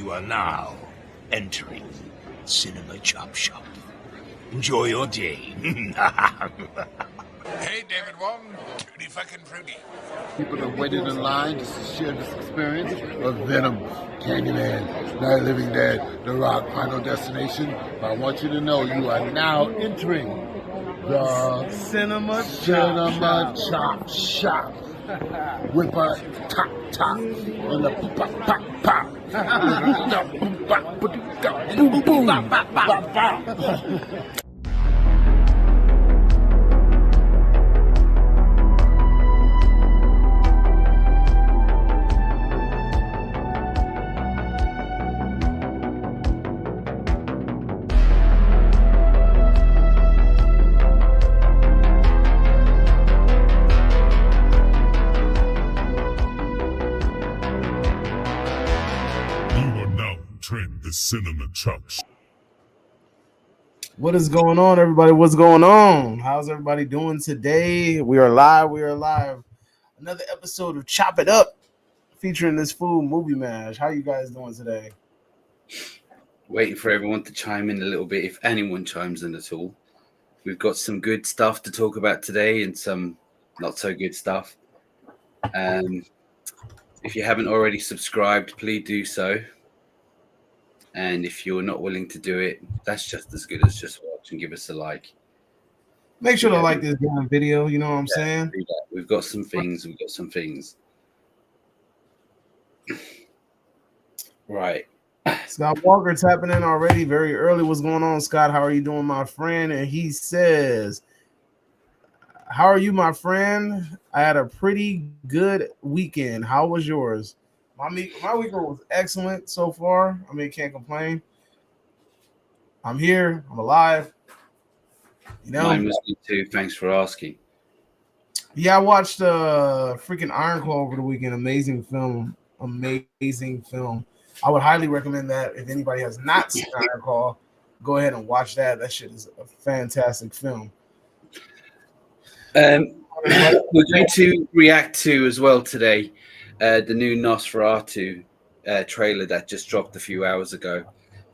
You are now entering Cinema Chop Shop. Enjoy your day. Hey, David Wong, tutti fucking fruity. People that waited in line just to share this experience of Venom, Candyman, Night of the Living Dead, The Rock, Final Destination. But I want you to know you are now entering the Cinema Chop Shop with a top and a pop. Boom, boom, bop. The Cinema Chop. What is going on, everybody? What's going on? How's everybody doing today? We are live. Another episode of Chop It Up featuring this food movie mash. How you guys doing today? Waiting for everyone to chime in a little bit, if anyone chimes in at all. We've got some good stuff to talk about today and some not so good stuff. If you haven't already subscribed, please do so. And if you're not willing to do it, that's just as good as just watch and give us a like. Make sure to like this damn video. You know what I'm saying? We've got some things. Right. Scott Walker tapping in already very early. What's going on, Scott? How are you doing, my friend? And he says, how are you, my friend? I had a pretty good weekend. How was yours? My weekend was excellent so far. I mean, can't complain. I'm here. I'm alive. You know, mine was good too. Thanks for asking. Yeah, I watched freaking Iron Claw over the weekend. Amazing film. I would highly recommend that. If anybody has not seen Iron Claw, go ahead and watch that. That shit is a fantastic film. We're going to react to as well today the new Nosferatu trailer that just dropped a few hours ago.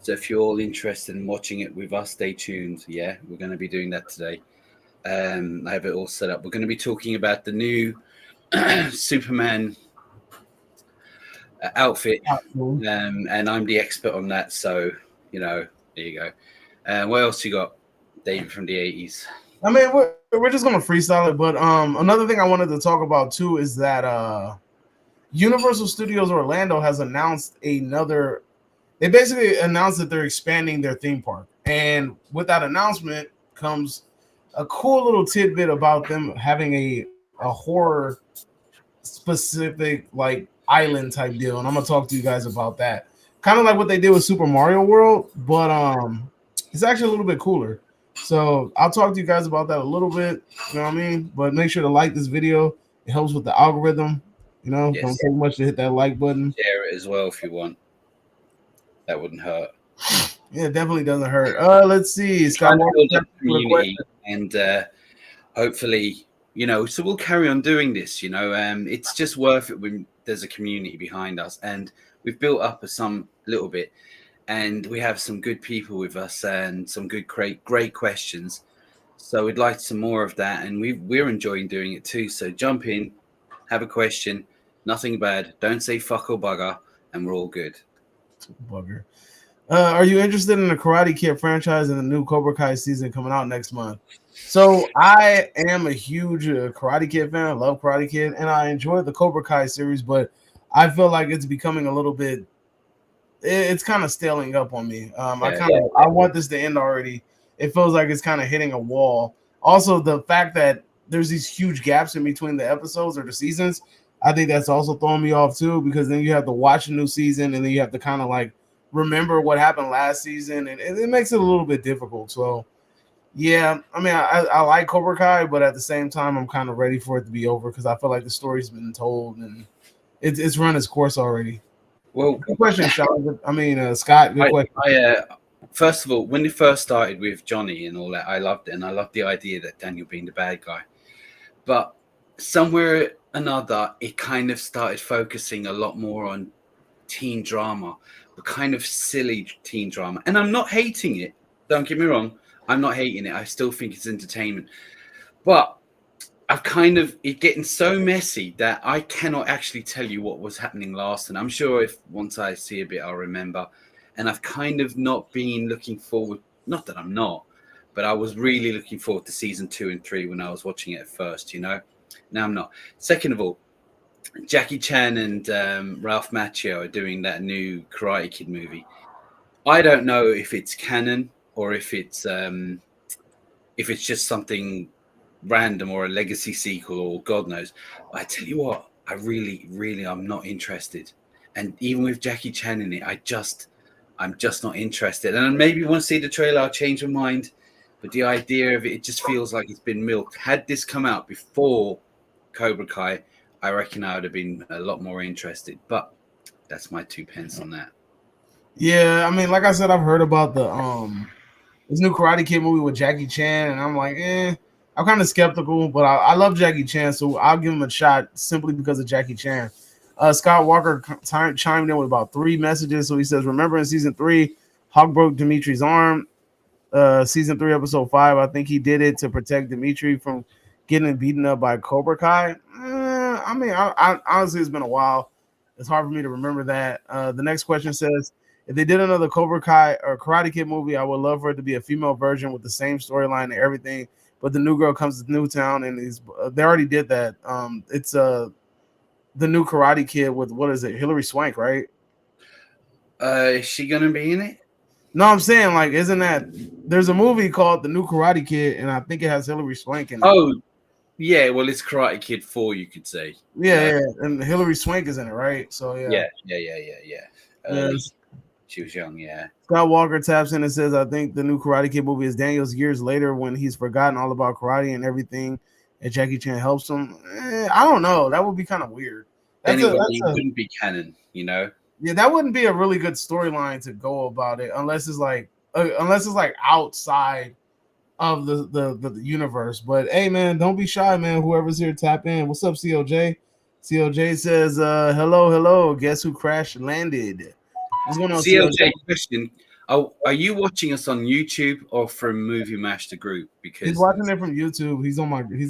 So if you're all interested in watching it with us, stay tuned. Yeah, we're going to be doing that today. I have it all set up. We're going to be talking about the new Superman outfit, and I'm the expert on that. So, you know, there you go. What else you got, David, from the 80s? I mean, we're just going to freestyle it. But another thing I wanted to talk about, too, is that Universal Studios Orlando has announced another. They basically announced that they're expanding their theme park, and with that announcement comes a cool little tidbit about them having a horror specific like island type deal, and I'm gonna talk to you guys about that. Kind of like what they did with Super Mario World, but it's actually a little bit cooler. So I'll talk to you guys about that a little bit. You know what I mean? But make sure to like this video. It helps with the algorithm. You know, Don't take much to hit that like button. Share it as well if you want. That wouldn't hurt. Yeah, it definitely doesn't hurt. Let's see. Scott community and hopefully, you know, so we'll carry on doing this, you know. It's just worth it when there's a community behind us, and we've built up some little bit, and we have some good people with us and some good great questions. So we'd like some more of that, and we're enjoying doing it too. So jump in, have a question, nothing bad, don't say fuck or bugger, and we're all good. Bugger. Are you interested in the Karate Kid franchise and the new Cobra Kai season coming out next month? So I am a huge Karate Kid fan. I love Karate Kid, and I enjoy the Cobra Kai series, but I feel like it's becoming a little bit. It's kind of staling up on me. I want this to end already. It feels like it's kind of hitting a wall. Also, the fact that there's these huge gaps in between the episodes or the seasons, I think that's also throwing me off too, because then you have to watch a new season and then you have to kind of like remember what happened last season, and it makes it a little bit difficult. So, yeah, I mean, I like Cobra Kai, but at the same time, I'm kind of ready for it to be over because I feel like the story's been told and it's run its course already. Well, good question, Sean. I mean, Scott. Good question. First of all, when it first started with Johnny and all that, I loved it, and I loved the idea that Daniel being the bad guy. But somewhere or another, it kind of started focusing a lot more on teen drama, but kind of silly teen drama. And I'm not hating it. Don't get me wrong. I'm not hating it. I still think it's entertainment. But I've kind of it getting so messy that I cannot actually tell you what was happening last. And I'm sure if once I see a bit, I'll remember. And I've kind of not been looking forward. Not that I'm not, but I was really looking forward to season 2 and 3 when I was watching it at first. Now I'm not. Second of all, Jackie Chan and Ralph Macchio are doing that new Karate Kid movie. I don't know if it's canon or if it's just something random or a legacy sequel or God knows. But I tell you what, I really, really, I'm not interested. And even with Jackie Chan in it, I'm just not interested. And maybe once I see the trailer, I'll change my mind. But the idea of it just feels like it's been milked. Had this come out before Cobra Kai, I reckon I would have been a lot more interested. But that's my 2 pence on that. Yeah, I mean, like I said, I've heard about this new Karate Kid movie with Jackie Chan, and I'm like, I'm kind of skeptical, but I love Jackie Chan, so I'll give him a shot simply because of Jackie Chan. Scott Walker chimed in with about 3 messages. So he says, remember in season 3, Hawk broke Dimitri's arm. Season 3, episode 5, I think he did it to protect Dimitri from getting beaten up by Cobra Kai. I mean, I honestly, it's been a while. It's hard for me to remember that. The next question says, if they did another Cobra Kai or Karate Kid movie, I would love for it to be a female version with the same storyline and everything. But the new girl comes to Newtown, and they already did that. It's the new Karate Kid with, what is it, Hilary Swank, right? Is she gonna be in it? No, I'm saying, like, isn't that there's a movie called The New Karate Kid, and I think it has Hilary Swank in it. Oh, yeah. Well, it's Karate Kid 4, you could say. Yeah, and Hilary Swank is in it, right? So yeah. She was young, yeah. Scott Walker taps in and says, I think the new Karate Kid movie is Daniel's years later when he's forgotten all about karate and everything, and Jackie Chan helps him. I don't know. That would be kind of weird. Then it wouldn't be canon, Yeah, that wouldn't be a really good storyline to go about it unless it's like outside of the universe. But hey, man, don't be shy, man. Whoever's here, tap in. What's up, COJ? COJ says, hello. Guess who crash landed? What's going on, COJ? Question: Are you watching us on YouTube or from Movie Mash the group? Because he's watching it from YouTube. He's in my group.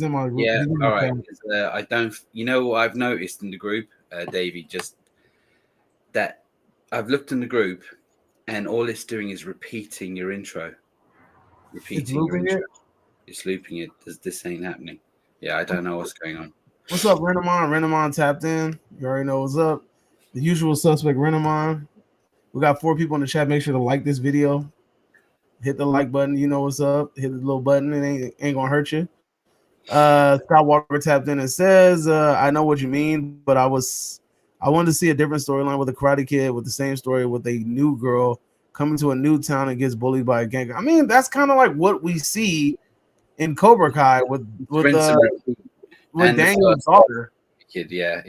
Yeah, all right. I don't. You know what I've noticed in the group, Davey, just that I've looked in the group, and all it's doing is repeating your intro. It's looping it. This ain't happening. Yeah, I don't know what's going on. What's up, Renamon? Renamon tapped in. You already know what's up. The usual suspect, Renamon. We got 4 people in the chat. Make sure to like this video. Hit the like button. You know what's up. Hit the little button. It ain't gonna hurt you. Scott Walker tapped in and says, I know what you mean, but I wanted to see a different storyline with a Karate Kid with the same story with a new girl coming to a new town and gets bullied by a gang. I mean, that's kind of like what we see in Cobra Kai with Daniel's daughter. Kid, yeah,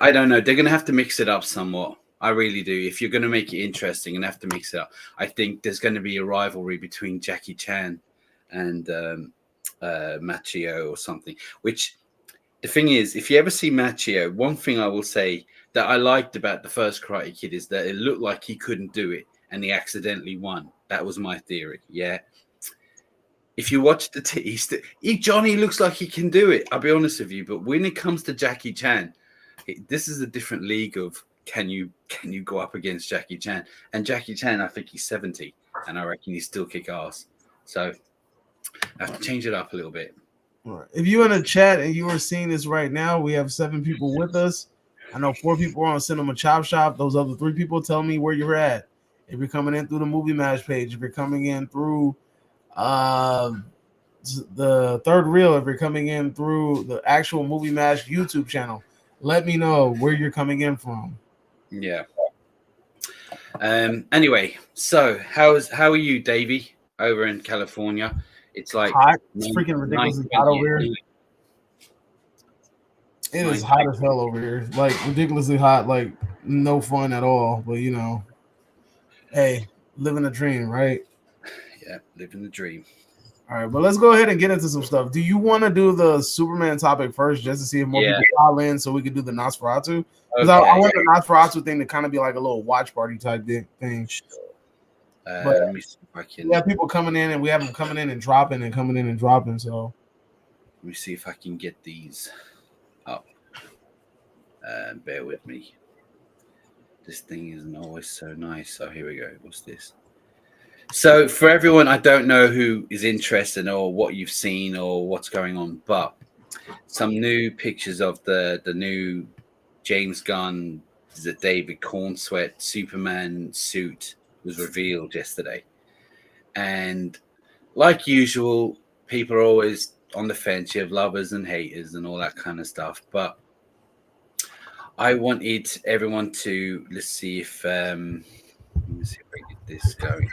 I don't know. They're gonna have to mix it up somewhat. I really do. If you're gonna make it interesting and have to mix it up, I think there's gonna be a rivalry between Jackie Chan and Macchio or something. Which the thing is, if you ever see Macchio, one thing I will say that I liked about the first Karate Kid is that it looked like he couldn't do it and he accidentally won. That was my theory. Yeah. If you watch Johnny looks like he can do it. I'll be honest with you, but when it comes to Jackie Chan, this is a different league of can you go up against Jackie Chan? And Jackie Chan, I think he's 70, and I reckon he still kick ass. So I have to change it up a little bit. If you're in a chat and you are seeing this right now, we have 7 people with us. I know 4 people are on Cinema Chop Shop. Those other 3 people, tell me where you're at. If you're coming in through the Movie Match page, if you're coming in through the third reel, if you're coming in through the actual Movie Match YouTube channel, let me know where you're coming in from. Yeah. Anyway, so how are you, Davey, over in California? It's like hot. It's freaking ridiculously hot over here. It is hot as hell over here. Like ridiculously hot, like no fun at all. But hey, living a dream, right? Yeah, living the dream. All right, but let's go ahead and get into some stuff. Do you want to do the Superman topic first, just to see if more people call in, so we can do the Nosferatu? Because I want the Nosferatu thing to kind of be like a little watch party type thing. But let me see if I can. We have people coming in, and we have them coming in and dropping and coming in and dropping. So let me see if I can get these up. Bear with me. This thing isn't always so nice. So here we go. What's this? So for everyone, I don't know who is interested or what you've seen or what's going on, but some new pictures of the new James Gunn, is it David Cornsweat Superman suit was revealed yesterday. And like usual, people are always on the fence. You have lovers and haters and all that kind of stuff. But I wanted everyone to, let's see if let me see if I get this going.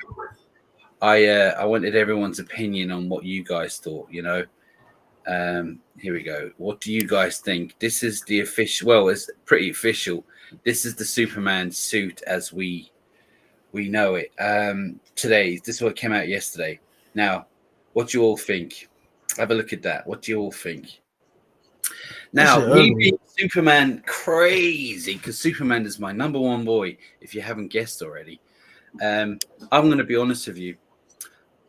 I wanted everyone's opinion on what you guys thought, you know. Here we go. What do you guys think? This is the official, well, it's pretty official. This is the Superman suit as we know it. Today, this is what came out yesterday. Now, what do you all think? Have a look at that. What do you all think? Now, me being Superman crazy, because Superman is my number one boy, if you haven't guessed already. I'm going to be honest with you.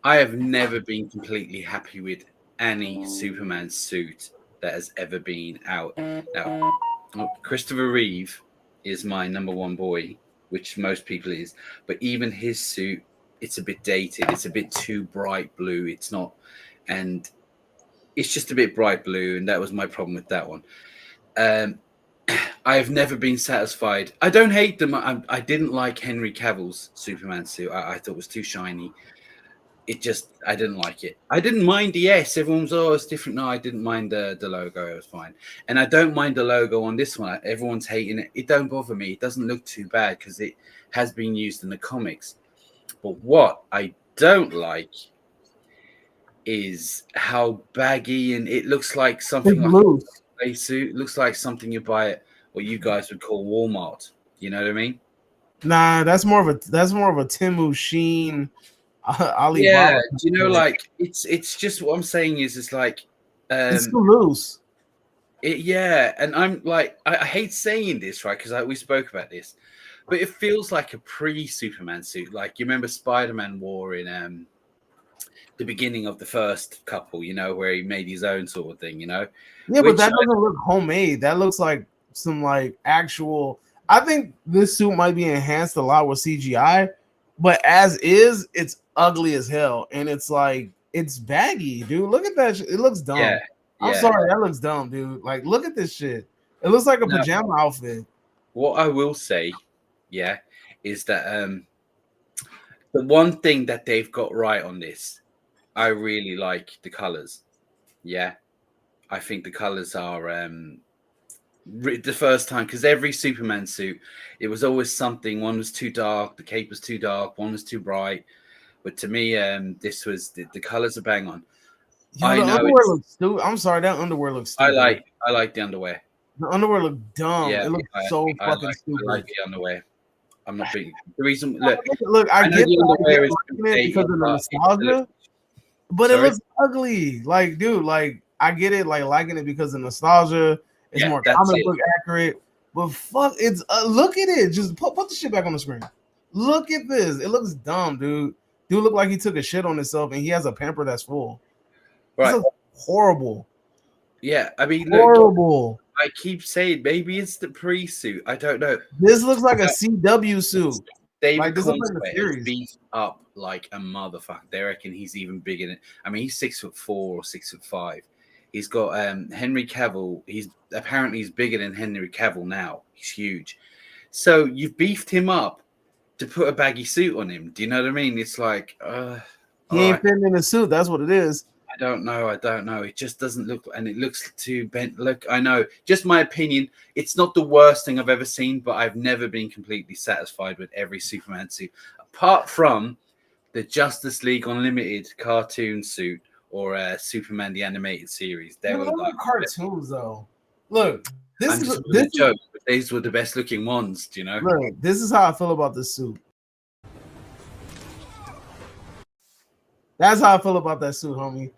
I have never been completely happy with any Superman suit that has ever been out. Now, Christopher Reeve is my number one boy, which most people is, but even his suit, it's a bit dated. It's a bit too bright blue. It's not, and it's just a bit bright blue, and that was my problem with that one. I have never been satisfied. I don't hate them. I didn't like Henry Cavill's Superman suit. I thought it was too shiny. I didn't like it. I didn't mind the S. Everyone was, oh, it's different. No, I didn't mind the logo. It was fine. And I don't mind the logo on this one. Everyone's hating it. It don't bother me. It doesn't look too bad because it has been used in the comics. But what I don't like is how baggy, and it looks like something like a suit. It looks like something you buy at what you guys would call Walmart. You know what I mean? Nah, that's more of a Temu Sheen. Alibaba. Yeah, you know, like it's just what I'm saying is it's like it's too loose. And I'm like I hate saying this, right? Because we spoke about this, but it feels like a pre-Superman suit. Like you remember Spider-Man wore in the beginning of the first couple, you know, where he made his own sort of thing, you know. Yeah, but that doesn't look homemade. That looks like some like actual. I think this suit might be enhanced a lot with CGI, but as is, it's ugly as hell, and it's like it's baggy, dude. Look at that shit. It looks dumb. Yeah. I'm sorry, that looks dumb, dude. Like, look at this shit. It looks like a pajama outfit. What I will say, is that the one thing that they've got right on this, I really like the colors. Yeah, I think the colors are the first time, because every Superman suit, it was always something. One was too dark, the cape was too dark, one was too bright. But to me, this was the colors are bang on. Yo, I know underwear looks stupid. I'm sorry, that underwear looks stupid. I like the underwear. The underwear looked dumb. Yeah, it looks so fucking stupid. I like the underwear. I'm not being the reason. Look, I get the underwear is because of the nostalgia, but it looks ugly. Like, dude, like I get it, like liking it because of nostalgia. It's more comic book accurate. But fuck, it's look at it. Just put the shit back on the screen. Look at this. It looks dumb, dude. Dude look like he took a shit on himself, and he has a pamper that's full. Right. This is horrible. Yeah, I mean, horrible. Look, I keep saying maybe it's the pre-suit. I don't know. This looks like a CW suit. David Cornsweat is beat up like a motherfucker. They reckon he's even bigger than. I mean, he's 6'4" or 6'5". He's got Henry Cavill. He's bigger than Henry Cavill now. He's huge. So you've beefed him up to put a baggy suit on him. Do you know what I mean? It's like he ain't fitting in a suit. That's what it is. I don't know. It just doesn't look, and it looks too bent. Look, I know. Just my opinion. It's not the worst thing I've ever seen, but I've never been completely satisfied with every Superman suit, apart from the Justice League Unlimited cartoon suit or Superman the Animated Series. They were like cartoons, though. Look, this is a joke. But these were the best looking ones. Do you know? Look, this is how I feel about this suit. That's how I feel about that suit, homie.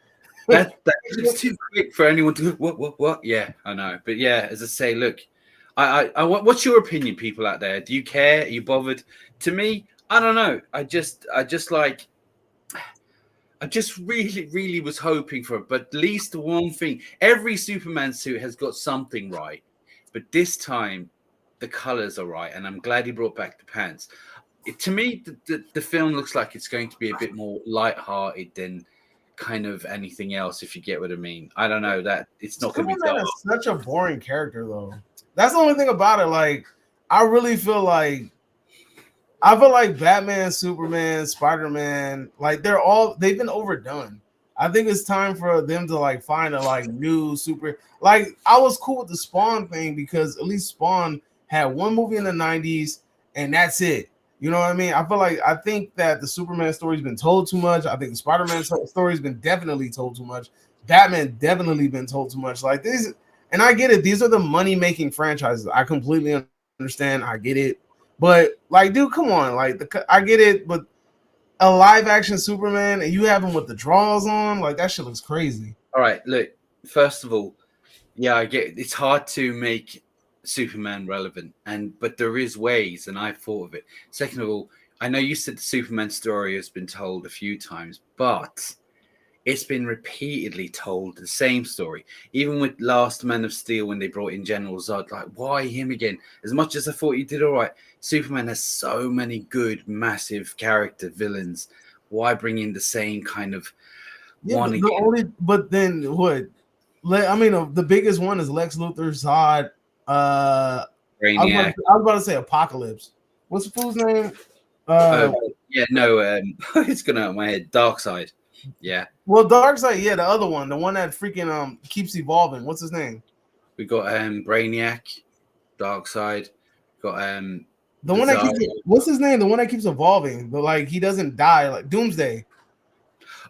It's too quick for anyone to what? Yeah, I know, but yeah, as I say, look, what's your opinion, people out there? Do you care? Are you bothered? To me, I don't know. I just really was hoping for it, but at least one thing. Every Superman suit has got something right, but this time the colors are right, and I'm glad he brought back the pants. To me, the film looks like it's going to be a bit more light-hearted than kind of anything else, if you get what I mean. I don't know that it's not going to be Superman dark. is such a boring character, though. That's the only thing about it. Like, I really feel like Batman, Superman, Spider-Man, like they've been overdone. I think it's time for them to like find a like new super. Like, I was cool with the Spawn thing because at least Spawn had one movie in the 90s and that's it. You know what I mean? I think that the Superman story's been told too much. I think the Spider-Man story's been definitely told too much. Batman definitely been told too much. Like these, and I get it. These are the money-making franchises. I completely understand. I get it. But like, dude, come on. Like, I get it, but a live-action Superman and you have him with the draws on, like that shit looks crazy. All right, look. First of all, yeah, I get it. It's hard to make Superman relevant, but there is ways, and I've thought of it. Second of all, I know you said the Superman story has been told a few times, but it's been repeatedly told the same story. Even with Last Man of Steel, when they brought in General Zod, like, why him again? As much as I thought you did all right, Superman has so many good, massive character villains. Why bring in the same kind of one again? But then what? I mean, the biggest one is Lex Luthor, Zod. Brainiac. I was about to say Apocalypse. What's the fool's name? It's gonna out of my head. Darkseid. Yeah. Well, Darkseid, yeah, the other one, the one that freaking keeps evolving. What's his name? We got Brainiac, Darkseid. Got the one that keeps. What's his name? The one that keeps evolving, but like he doesn't die. Like Doomsday.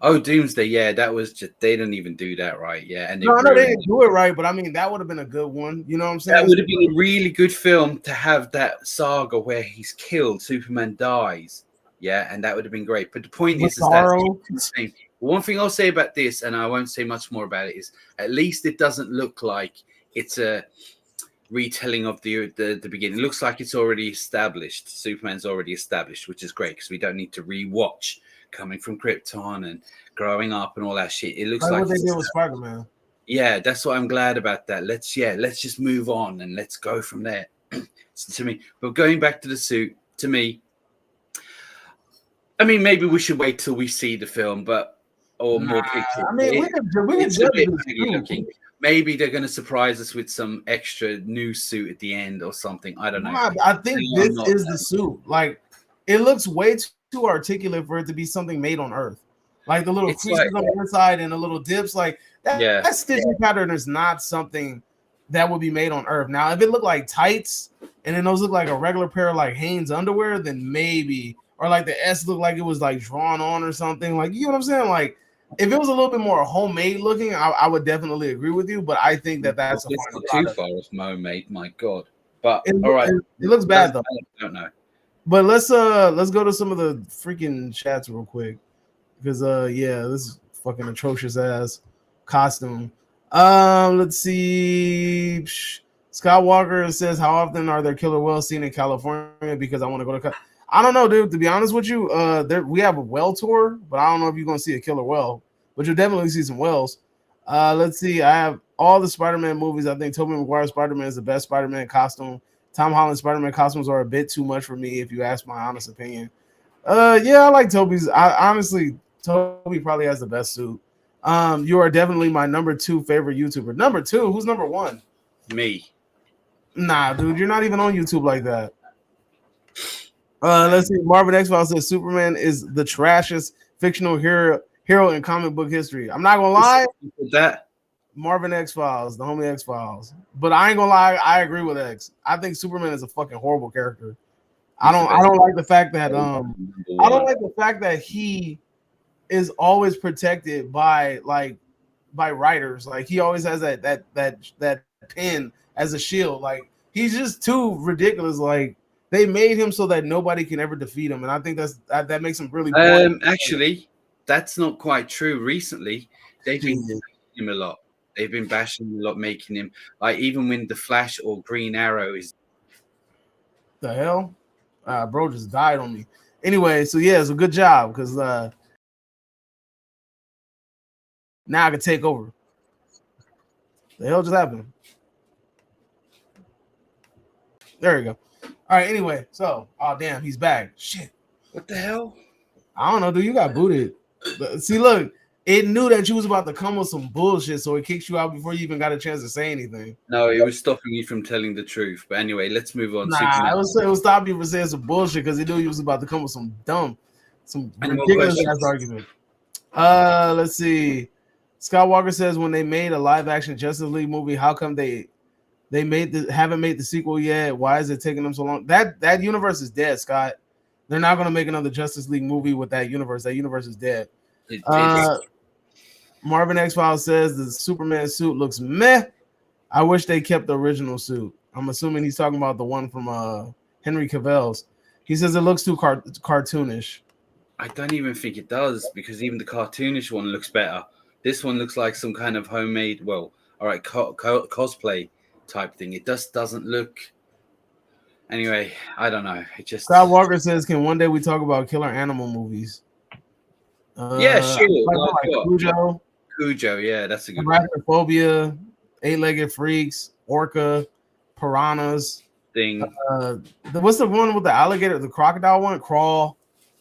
Oh, Doomsday. Yeah, that was just they didn't even do that right. Yeah, and they didn't do it right, but I mean that would have been a good one. You know what I'm saying? That would have been a really good film to have that saga where he's killed, Superman dies. Yeah, and that would have been great. But the point is that insane. One thing I'll say about this, and I won't say much more about it, is at least it doesn't look like it's a retelling of the beginning. It looks like it's already established. Superman's already established, which is great because we don't need to rewatch coming from Krypton and growing up and all that shit. It looks like what they did with Spider-Man. Yeah, that's what I'm glad about that. Let's just move on and let's go from there. To me, but going back to the suit, to me, I mean, maybe we should wait till we see the film, or more pictures. I mean, we can judge it. Maybe they're going to surprise us with some extra new suit at the end or something. I don't know. I think this is the suit. Like, it looks way too articulate for it to be something made on Earth. Like the little creases on the inside and the little dips, like that stitching pattern is not something that would be made on Earth. Now, if it looked like tights and then those look like a regular pair of like Hanes underwear, then maybe. Or like the S looked like it was like drawn on or something. Like, you know what I'm saying? Like, if it was a little bit more homemade looking, I would definitely agree with you. But I think that's too far off homemade. My God. But all right, it looks bad though. I don't know. But let's go to some of the freaking chats real quick because this is fucking atrocious ass costume. Let's see. Scott Walker says, how often are there killer whales seen in California? Because I want to go to. I don't know, dude. To be honest with you, we have a whale tour, but I don't know if you're gonna see a killer whale, but you'll definitely see some whales. Let's see. I have all the Spider-Man movies. I think Tobey Maguire's Spider-Man is the best Spider-Man costume. Tom Holland's Spider-Man costumes are a bit too much for me, if you ask my honest opinion. I like Tobey's. Tobey probably has the best suit. You are definitely my number 2 favorite YouTuber. Number 2? Who's number 1? Me. Nah, dude, you're not even on YouTube like that. Let's see. Marvin X-Files says Superman is the trashiest fictional hero in comic book history. I'm not gonna lie. That Marvin X-Files, the homie X-Files. But I ain't gonna lie, I agree with X. I think Superman is a fucking horrible character. I don't like the fact that he is always protected by writers. Like he always has that pen as a shield. Like he's just too ridiculous. Like they made him so that nobody can ever defeat him, and I think that makes him really. Actually, that's not quite true. Recently, they've been Shit. bashing him a lot. They've been bashing him a lot, making him like even when the Flash or Green Arrow is. The hell? Bro just died on me. Anyway, so yeah, it's a good job because now I can take over. The hell just happened? There we go. All right, anyway, so oh damn, he's back. Shit. What the hell? I don't know, dude. You got booted. But see, look, it knew that you was about to come with some bullshit, so it kicks you out before you even got a chance to say anything. No, it was stopping you from telling the truth. But anyway, let's move on. Nah, it was stopping you from saying some bullshit because he knew you was about to come with some ridiculous ass argument. Let's see. Scott Walker says when they made a live action Justice League movie, how come they haven't made the sequel yet? Why is it taking them so long? That universe is dead, Scott. They're not gonna make another Justice League movie with that universe. That universe is dead. Marvin X Files says the Superman suit looks meh. I wish they kept the original suit. I'm assuming he's talking about the one from Henry Cavill's. He says it looks too cartoonish. I don't even think it does because even the cartoonish one looks better. This one looks like some kind of homemade, well, all right, cosplay type thing. It just doesn't look. Anyway, I don't know. It just. Scott Walker says, "Can one day we talk about killer animal movies?" Yeah, sure. Like Cujo, yeah, that's a good one. Arachnophobia, Eight-Legged Freaks, Orca, Piranhas. Thing. What's the one with the alligator, the crocodile one? Crawl.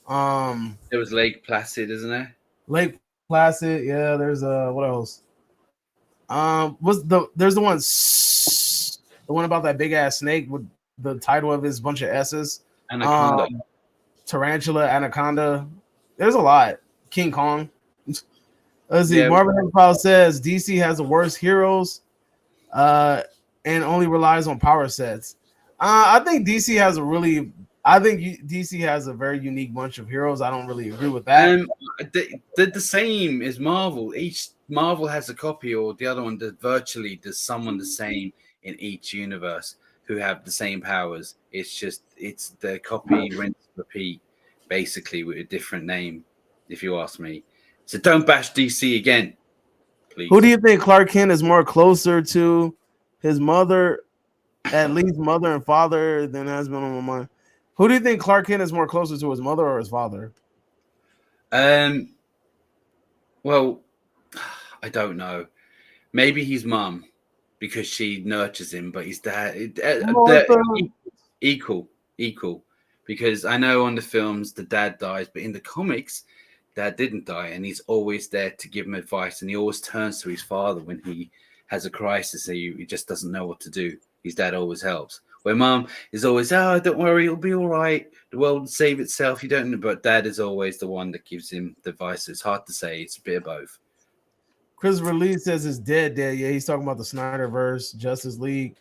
There was Lake Placid, isn't there? Lake Placid, yeah. There's what else? There's the one about that big ass snake with the title of his bunch of S's. Anaconda. Tarantula, Anaconda. There's a lot. King Kong. Let's see. Yeah. Marvin Powell says DC has the worst heroes, and only relies on power sets. I think DC has DC has a very unique bunch of heroes. I don't really agree with that. They're the same as Marvel. Each Marvel has a copy, or the other one does someone the same in each universe who have the same powers. It's the copy, rinse, repeat, basically with a different name, if you ask me. So don't bash DC again, please. Who do you think Clark Kent is more closer to his mother, at least mother and father, than has been on my mind? Who do you think Clark Kent is more closer to, his mother or his father? Well, I don't know. Maybe his mum, because she nurtures him, but his dad, equal. Because I know on the films the dad dies, but in the comics, dad didn't die, and he's always there to give him advice, and he always turns to his father when he has a crisis. He just doesn't know what to do. His dad always helps. Where mom is always, oh, don't worry, it'll be all right. The world will save itself. You don't know, but dad is always the one that gives him the advice. It's hard to say. It's a bit of both. Christopher Lee says it's dead. Yeah, he's talking about the Snyderverse, Justice League.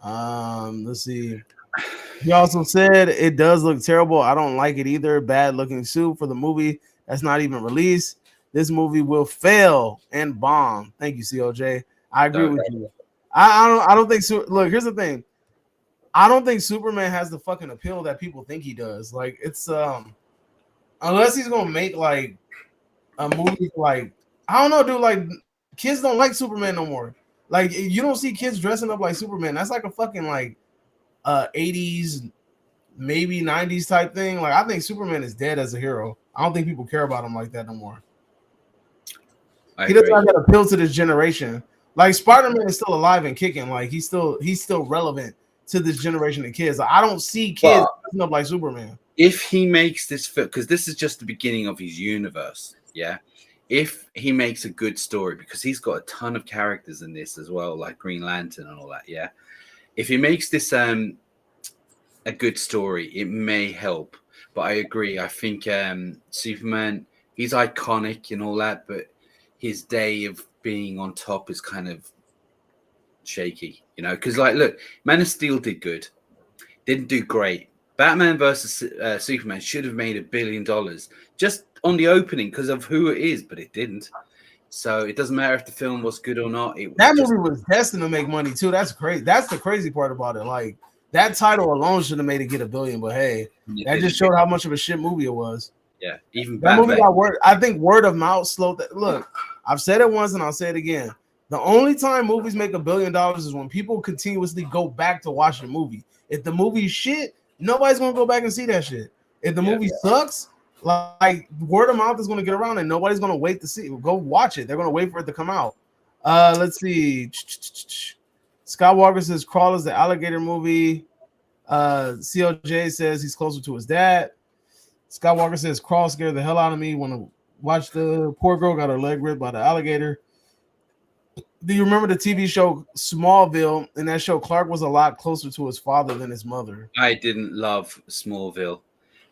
Let's see. He also said it does look terrible. I don't like it either. Bad looking suit for the movie that's not even released. This movie will fail and bomb. Thank you, COJ. I agree with you. I don't think so. Look, here's the thing. I don't think Superman has the fucking appeal that people think he does. Like, it's unless he's gonna make like a movie like, I don't know, dude. Like, kids don't like Superman no more. Like, you don't see kids dressing up like Superman. That's like a fucking like 80s, maybe 90s type thing. Like, I think Superman is dead as a hero. I don't think people care about him like that no more. He doesn't have that appeal to this generation. Like, Spider-Man is still alive and kicking. Like, he's still relevant to this generation of kids. Like, I don't see kids dressing up like Superman. If he makes this film, because this is just the beginning of his universe, yeah. If he makes a good story, because he's got a ton of characters in this as well, like Green Lantern and all that, yeah. If he makes this a good story, it may help. But I agree. I think Superman, he's iconic and all that, but his day of being on top is kind of shaky, you know? Because, like, look, Man of Steel did good. Didn't do great. Batman versus Superman should have made $1 billion just on the opening because of who it is, but it didn't. So it doesn't matter if the film was good or not. That movie was destined to make money too. That's crazy. That's the crazy part about it. Like, that title alone should have made it get $1 billion, but hey, that just showed how much of a shit movie it was. Yeah, even That movie Batman. got word. I think word of mouth slowed that. Look, I've said it once and I'll say it again. The only time movies make $1 billion is when people continuously go back to watch the movie. If the movie's shit, nobody's gonna go back and see that shit. If the movie sucks, like word of mouth is gonna get around and nobody's gonna wait to see. Go watch it. They're gonna wait for it to come out. Let's see. Scott Walker says Crawler's the alligator movie. COJ says he's closer to his dad. Scott Walker says Crawl scared the hell out of me when I watched the poor girl got her leg ripped by the alligator. Do you remember the TV show Smallville? In that show, Clark was a lot closer to his father than his mother. I didn't love Smallville.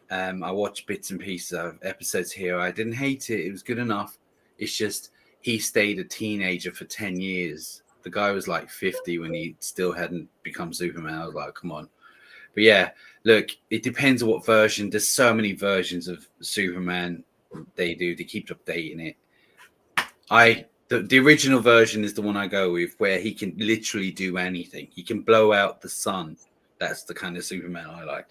I watched bits and pieces of episodes here. I didn't hate it. It was good enough. It's just he stayed a teenager for 10 years. The guy was like 50 when he still hadn't become Superman. I was like, come on. But yeah, look, it depends on what version. There's so many versions of Superman they do. They keep updating it. The original version is the one I go with, where he can literally do anything. He can blow out the sun. That's the kind of Superman I like.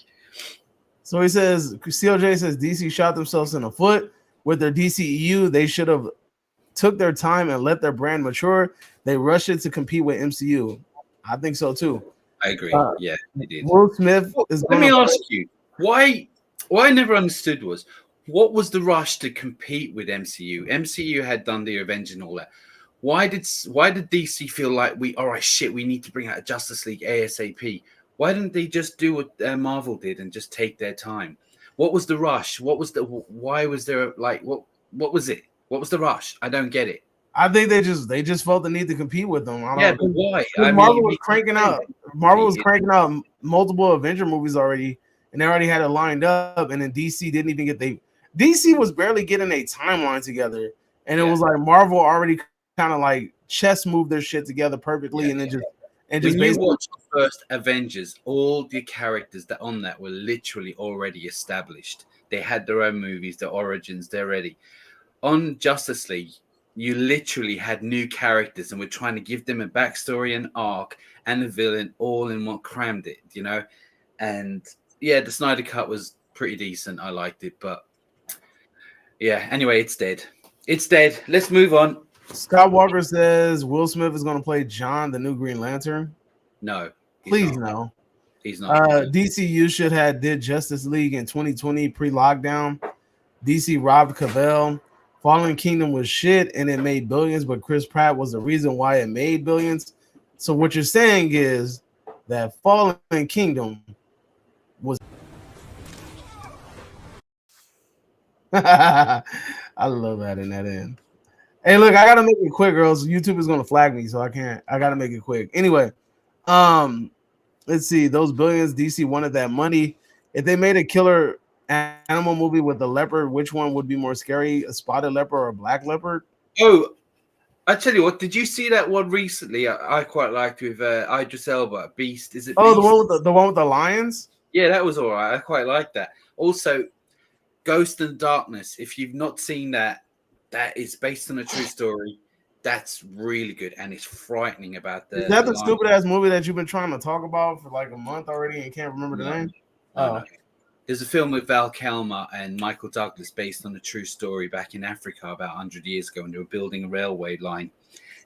So he says, COJ says DC shot themselves in the foot with their DCEU. They should have took their time and let their brand mature. They rushed it to compete with MCU. I think so too. I agree. Yeah, they did. Will Smith is. Let me ask you, why I never understood was, what was the rush to compete with MCU? MCU had done the Avengers and all that. Why did DC feel like we need to bring out a Justice League ASAP? Why didn't they just do what Marvel did and just take their time? What was the rush? Why was there what was it? What was the rush? I don't get it. I think they just felt the need to compete with them. But why? Marvel was cranking out multiple Avenger movies already, and they already had it lined up. And then DC didn't even DC was barely getting a timeline together, and it was like Marvel already kind of like chess moved their shit together perfectly, and then just when you watch the first Avengers, all the characters that on that were literally already established. They had their own movies, their origins, they're ready. On Justice League, you literally had new characters and we're trying to give them a backstory, an arc, and a villain all in one, crammed it, you know? And yeah, the Snyder Cut was pretty decent. I liked it, but yeah, anyway, it's dead. It's dead. Let's move on. Scott Walker says Will Smith is going to play John, the new Green Lantern. No. Please no. He's not. DCU should have did Justice League in 2020 pre-lockdown. DC robbed Cavell. Fallen Kingdom was shit and it made billions, but Chris Pratt was the reason why it made billions. So what you're saying is that Fallen Kingdom was. I love adding that in. Hey, look, I gotta make it quick, girls. YouTube is gonna flag me, so I can't. I gotta make it quick. Anyway, let's see. Those billions, DC wanted that money. If they made a killer animal movie with a leopard, which one would be more scary, a spotted leopard or a black leopard? Oh, I tell you what, did you see that one recently? I quite liked with Idris Elba, Beast. Is it? Oh, Beast? the one with the lions. Yeah, that was all right. I quite liked that. Also, Ghost in the Darkness. If you've not seen that, that is based on a true story. That's really good, and it's frightening about the. Is that the stupid ass movie that you've been trying to talk about for like a month already and can't remember the name? No. There's a film with Val Kilmer and Michael Douglas based on a true story back in Africa about 100 years ago when they were building a railway line.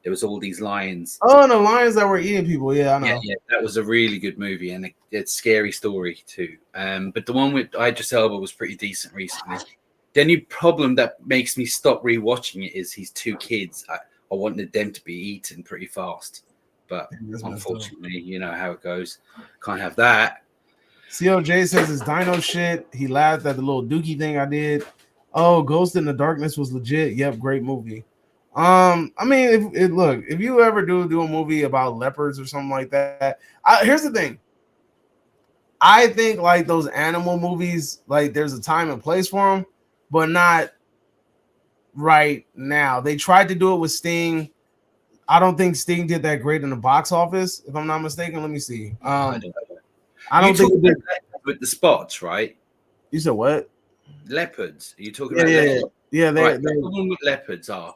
There was all these lions. Oh, and the lions that were eating people. Yeah, I know. Yeah, that was a really good movie and it's a scary story too. But the one with Idris Elba was pretty decent recently. The only problem that makes me stop rewatching it is his two kids. I wanted them to be eaten pretty fast, but unfortunately, you know how it goes. Can't have that. COJ says it's dino shit. He laughed at the little dookie thing I did. Oh, Ghost in the Darkness was legit. Yep, great movie. I mean, if you ever do a movie about leopards or something like that, here's the thing. I think like those animal movies, like there's a time and place for them, but not right now. They tried to do it with Sting. I don't think Sting did that great in the box office, if I'm not mistaken. Let me see. I don't think with the spots, right? You said what? Leopards. Are you talking about leopards? Yeah. The problem with leopards are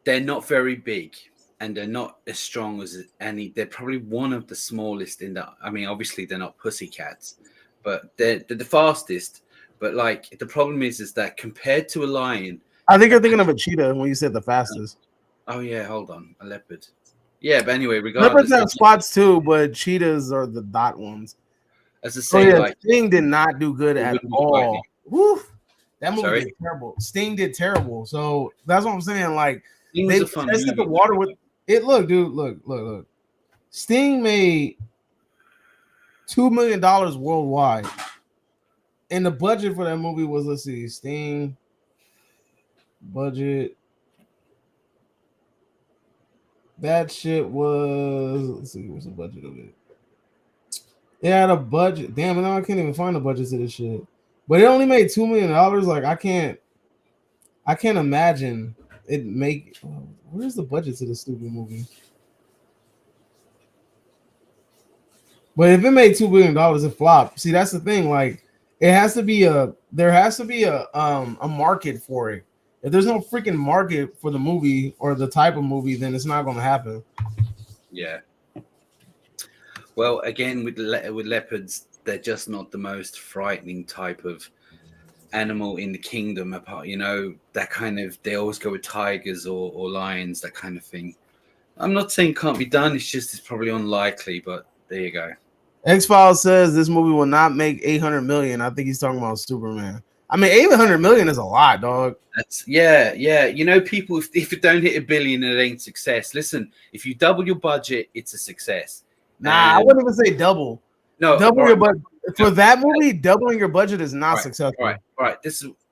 they're not very big and they're not as strong as any. They're probably one of the smallest in the. I mean, obviously they're not pussycats, but they're the fastest. But like the problem is that compared to a lion, I think you're thinking of a cheetah when you said the fastest. oh yeah, hold on, a leopard. Yeah, but anyway, Leopards regardless, have spots too, but cheetahs are the dot ones. as I Oh say, yeah, like Sting did not do good it at wouldn't be all. frightening. Woo! That movie Sorry? did terrible. Sting did terrible. So that's what I'm saying. Like Sting they was a fun tested the movie. water with it. Look, dude, look. Sting made $2 million worldwide. And the budget for that movie was, let's see, Sting budget. That shit was, let's see, what's the budget of it? It had a budget. Damn, now I can't even find the budget to this shit. But it only made $2 million. Like I can't imagine it make. Where's the budget to this stupid movie? But if it made $2 billion, it flopped. See, that's the thing. Like, there has to be a market for it. If there's no freaking market for the movie or the type of movie, then it's not going to happen. Yeah. Well, again, with leopards, they're just not the most frightening type of animal in the kingdom. Apart, that kind of, they always go with tigers or lions, that kind of thing. I'm not saying it can't be done. It's probably unlikely, but there you go. X-Files says this movie will not make 800 million. I think he's talking about Superman. I mean, 800 million is a lot, dog. That's yeah. People, if it don't hit $1 billion, it ain't success. Listen, if you double your budget, it's a success. Nah, I wouldn't even say double. No, double your budget for that movie. Doubling your budget is not successful. All right.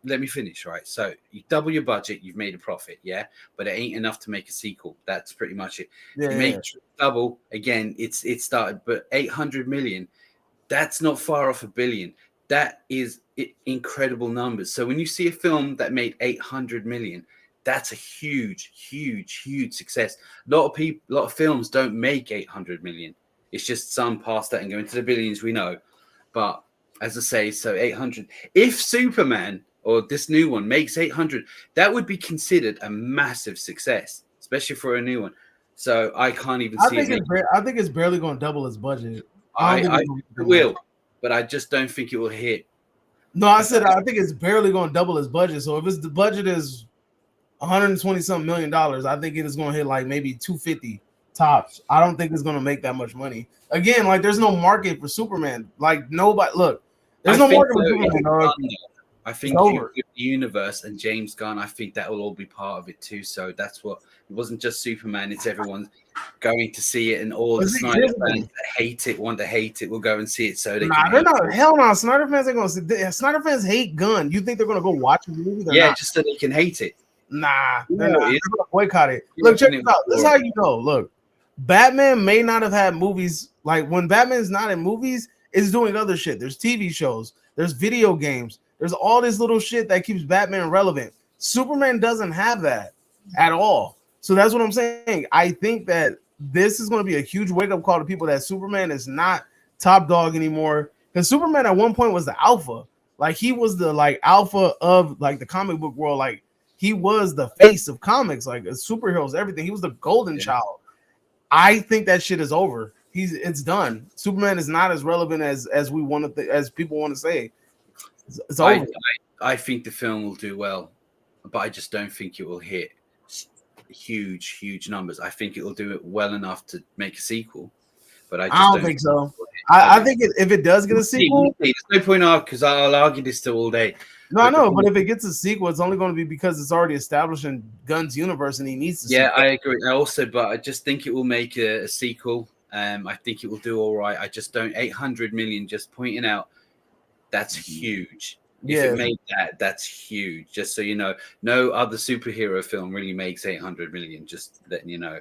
Let me finish. Right, so you double your budget, you've made a profit, yeah, but it ain't enough to make a sequel. That's pretty much it. Yeah, you make double again. It started, but 800 million. That's not far off $1 billion. That is incredible numbers. So when you see a film that made 800 million, that's a huge success. A lot of films don't make 800 million. It's just some past that and go into the billions, we know. But as I say, so 800. If Superman or this new one makes 800, that would be considered a massive success, especially for a new one. So I can't even see it. I think it's barely going to double its budget. I will, but I just don't think it will hit. No, I said I think it's barely going to double its budget. So if the budget is 120 something $million, I think it is going to hit like maybe 250 tops. I don't think it's going to make that much money. Again, like there's no market for Superman. Like nobody, look, there's no market for Superman. I think the universe and James Gunn, I think that will all be part of it too. So that's what, it wasn't just Superman, it's everyone going to see it, and all the Snyder fans that want to hate it will go and see it. So they're not. Hell no, Snyder fans ain't going to see. Snyder fans hate Gunn. You think they're going to go watch a movie? Just so they can hate it. Nah, they're not. They're going to boycott it. Look, check this out. This is how you know. Look, Batman may not have had movies. Like when Batman's not in movies, it's doing other shit. There's TV shows. There's video games. There's all this little shit that keeps Batman relevant. Superman doesn't have that at all. So that's what I'm saying. I think that this is going to be a huge wake-up call to people that Superman is not top dog anymore. Because Superman at one point was the alpha. Like he was the alpha of like the comic book world. Like he was the face of comics, like superheroes, everything. He was the golden child. I think that shit is over. It's done. Superman is not as relevant as we want to as people want to say. It's over. I think the film will do well, but I just don't think it will hit huge numbers. I think it will do it well enough to make a sequel, but I don't think so. I think if it does get a sequel, there's no point out because I'll argue this still all day. No, I know, but if it gets a sequel, it's only going to be because it's already established in Gunn's universe and he needs to. Yeah, I agree. But I just think it will make a sequel. I think it will do all right. I just don't. 800 million, just pointing out, that's huge. If it made that's huge. Just so you know, no other superhero film really makes 800 million. Just letting you know.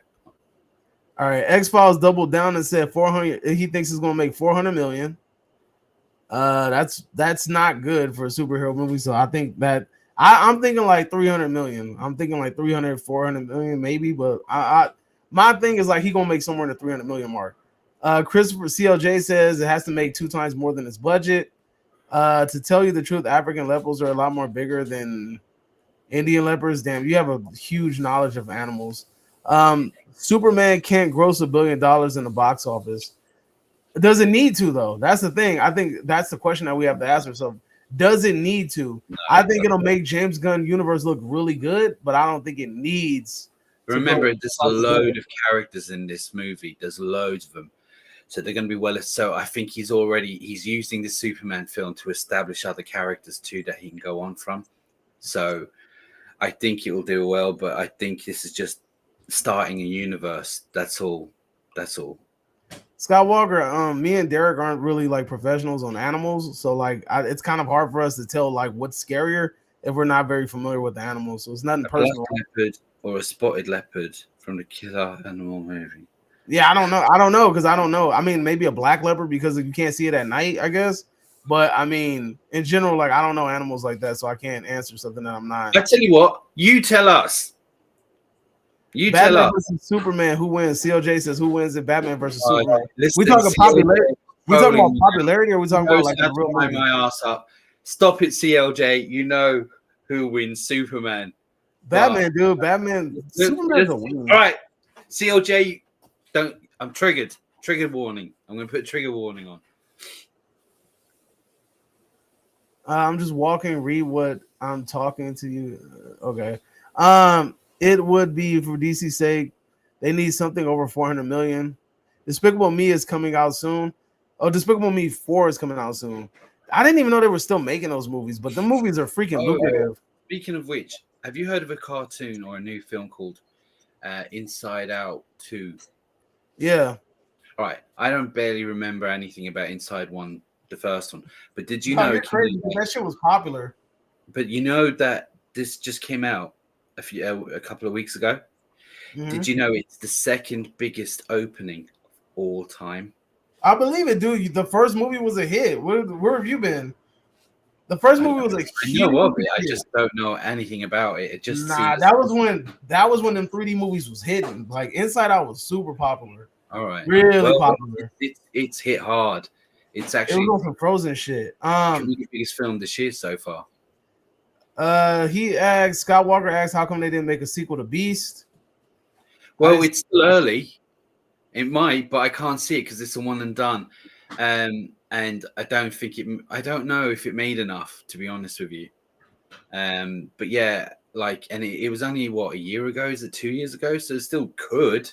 All right, X-Files doubled down and said 400. He thinks it's going to make 400 million. That's not good for a superhero movie. So I think that I'm thinking like 300 million. I'm thinking like 300, 400 million maybe. But my thing is like he gonna make somewhere in the 300 million mark. Christopher CLJ says it has to make 2 times more than its budget. To tell you the truth, African leopards are a lot more bigger than Indian leopards. Damn, you have a huge knowledge of animals. Superman can't gross $1 billion in the box office. Does it need to though? That's the thing. I think that's the question that we have to ask ourselves. Does it need to? No, I think it'll make James Gunn universe look really good, but I don't think it needs to remember, go there's a across the board. load of characters in this movie. There's loads of them. So they're going to be well. So I think he's using the Superman film to establish other characters too that he can go on from. So I think it will do well, but I think this is just starting a universe. That's all. That's all. Scott Walker, me and Derek aren't really like professionals on animals, so like it's kind of hard for us to tell like what's scarier if we're not very familiar with the animals. So it's nothing A black personal. leopard or a spotted leopard from the Killer Animal movie. Yeah, I don't know because I don't know. I mean, maybe a black leopard because you can't see it at night, I guess. But I mean, in general, like I don't know animals like that, so I can't answer something that I'm not. I tell you what, you tell us. You Batman tell us. versus Superman, who wins? CLJ says who wins in Batman versus Oh, Superman. listen, We talking popularity? We talking about trolling. popularity, or we talking about like Knows a how real to line movie? my ass up. Stop it, CLJ. You know who wins, Superman. Batman, dude. Batman. Superman's a All win. right, CLJ. Don't. I'm triggered. Trigger warning. I'm going to put a trigger warning on. I'm just walking. Read what I'm talking to you. Okay. It would be for DC's sake. They need something over 400 million. Despicable Me is coming out soon. Oh, Despicable Me 4 is coming out soon. I didn't even know they were still making those movies, but the movies are freaking lucrative. Speaking of which, have you heard of a cartoon or a new film called Inside Out 2? Yeah. All right. I don't barely remember anything about Inside One, the first one. But did you Oh, know? you're crazy. That shit was popular. But you know that this just came out a couple of weeks ago. Mhm. Did you know it's the second biggest opening of all time? I believe it, dude. The first movie was a hit. Where have you been? The first movie was a I huge know of it. I hit. just don't know anything about it. It just Nah, seems... that was when them 3D movies was hitting. Like Inside Out was super popular. All right. Really popular. It's hit hard. It's It actually was on some Frozen shit. the biggest film this year so far. Scott Walker asked how come they didn't make a sequel to Beast. Well, it's still early. It might, but I can't see it because it's a one and done. And I don't think I don't know if it made enough, to be honest with you. But yeah, like, and it was only what, a year ago? Is it 2 years ago? So it still could,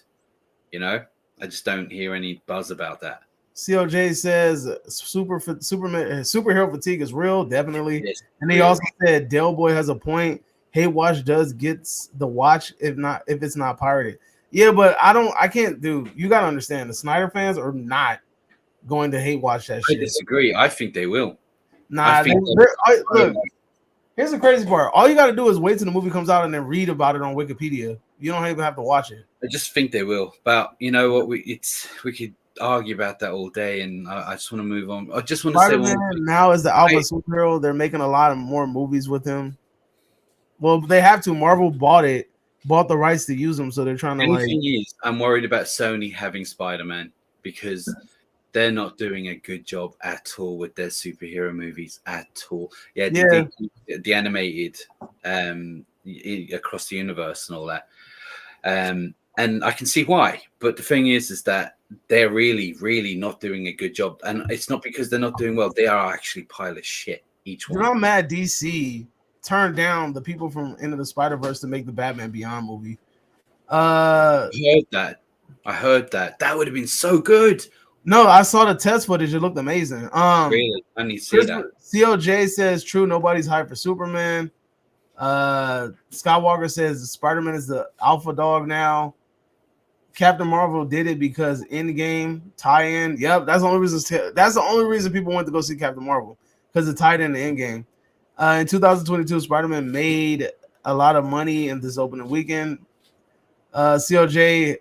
you know. I just don't hear any buzz about that. COJ says superhero fatigue is real, definitely. Yes, And he also said Del Boy has a point. Hate Watch does gets the watch if it's not pirated. Yeah, but I can't do. You gotta understand, the Snyder fans are not going to hate watch that shit. I disagree. I think they will. Nah, look. Here's the crazy part. All you got to do is wait till the movie comes out and then read about it on Wikipedia. You don't even have to watch it. I just think they will. But you know what? We could argue about that all day, and I just want to move on. I just want to say now is the alpha superhero. They're making a lot of more movies with him. Well, they have to. Marvel bought the rights to use them, so they're trying to thing is, I'm worried about Sony having Spider-Man because they're not doing a good job at all with their superhero movies at all. Yeah, the animated across the universe and all that. And I can see why. But the thing is that they're really, really not doing a good job. And it's not because they're not doing well. They are actually pile of shit, each one. You know, I'm mad DC turned down the people from Into the Spider-Verse to make the Batman Beyond movie. I heard that. That would have been so good. No, I saw the test footage. It looked amazing. Really? I need to see that. COJ says true. Nobody's hyped for Superman. Scott Walker says Spider-Man is the alpha dog now. Captain Marvel did it because Endgame tie-in. Yep, that's the only reason. That's the only reason people went to go see Captain Marvel, because it tied in the Endgame. In 2022, Spider-Man made a lot of money in this opening weekend. COJ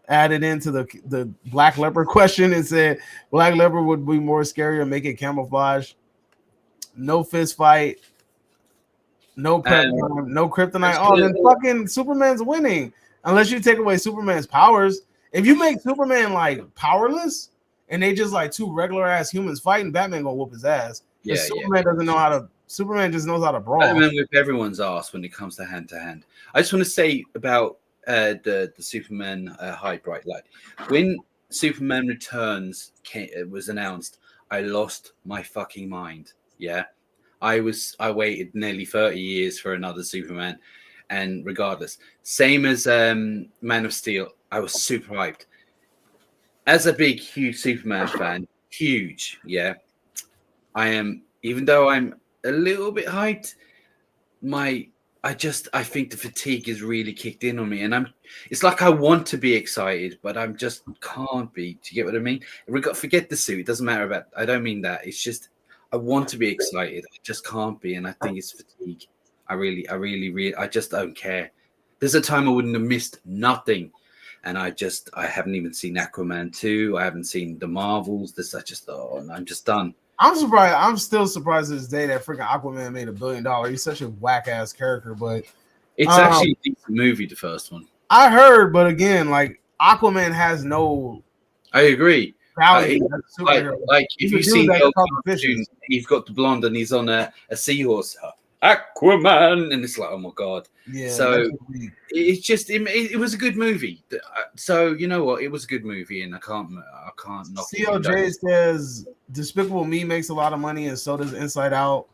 added into the Black Leopard question and said Black Leopard would be more scary or make it camouflage. No fist fight. No kryptonite. Oh, then fucking Superman's winning. Unless you take away Superman's powers. If you make Superman like powerless and they just like two regular ass humans fighting, Batman gonna whoop his ass. Yeah, Superman just knows how to brawl. Batman whip everyone's ass when it comes to hand. I just want to say about the Superman hype, right? Like when Superman Returns was announced, I lost my fucking mind. Yeah. I waited nearly 30 years for another Superman, and regardless, same as Man of Steel, I was super hyped. As a big, huge Superman fan, huge, yeah, I am. Even though I'm a little bit hyped, my I think the fatigue has really kicked in on me, and it's like I want to be excited, but I'm just can't be. Do you get what I mean? Forget the suit. It doesn't matter about. I don't mean that. It's just I want to be excited. I just can't be, and I think it's fatigue. I just don't care. There's a time I wouldn't have missed nothing, and I haven't even seen Aquaman 2. I haven't seen the Marvels. This I just and I'm just done. I'm surprised. I'm still surprised to this day that freaking Aquaman made $1 billion. He's such a whack ass character, but it's actually a decent movie, the first one. I heard, but again, like Aquaman has no. I agree. Value. Like if you see the cartoon, you've got the blonde and he's on a seahorse. Aquaman, and it's like, oh my god. Yeah. So it's just it was a good movie. So you know what, it was a good movie, and I can't knock it. CLJ says Despicable Me makes a lot of money, and so does Inside Out.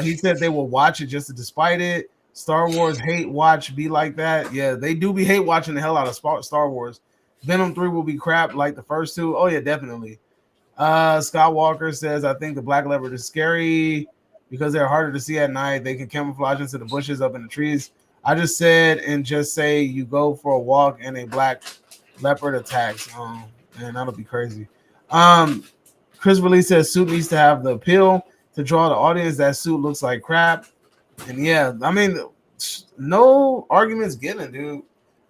He said they will watch it just to despite it. Star Wars hate watch be like that. Yeah, they do be hate watching the hell out of Star Wars. Venom 3 will be crap like the first two. Oh yeah, definitely. Scott Walker says I think the black leopard is scary because they're harder to see at night. They can camouflage into the bushes up in the trees. I just said and just say you go for a walk and a black leopard attacks. Oh, man, that'll be crazy. Chris Release says suit needs to have the appeal to draw the audience. That suit looks like crap. And yeah, I mean, no arguments given, dude.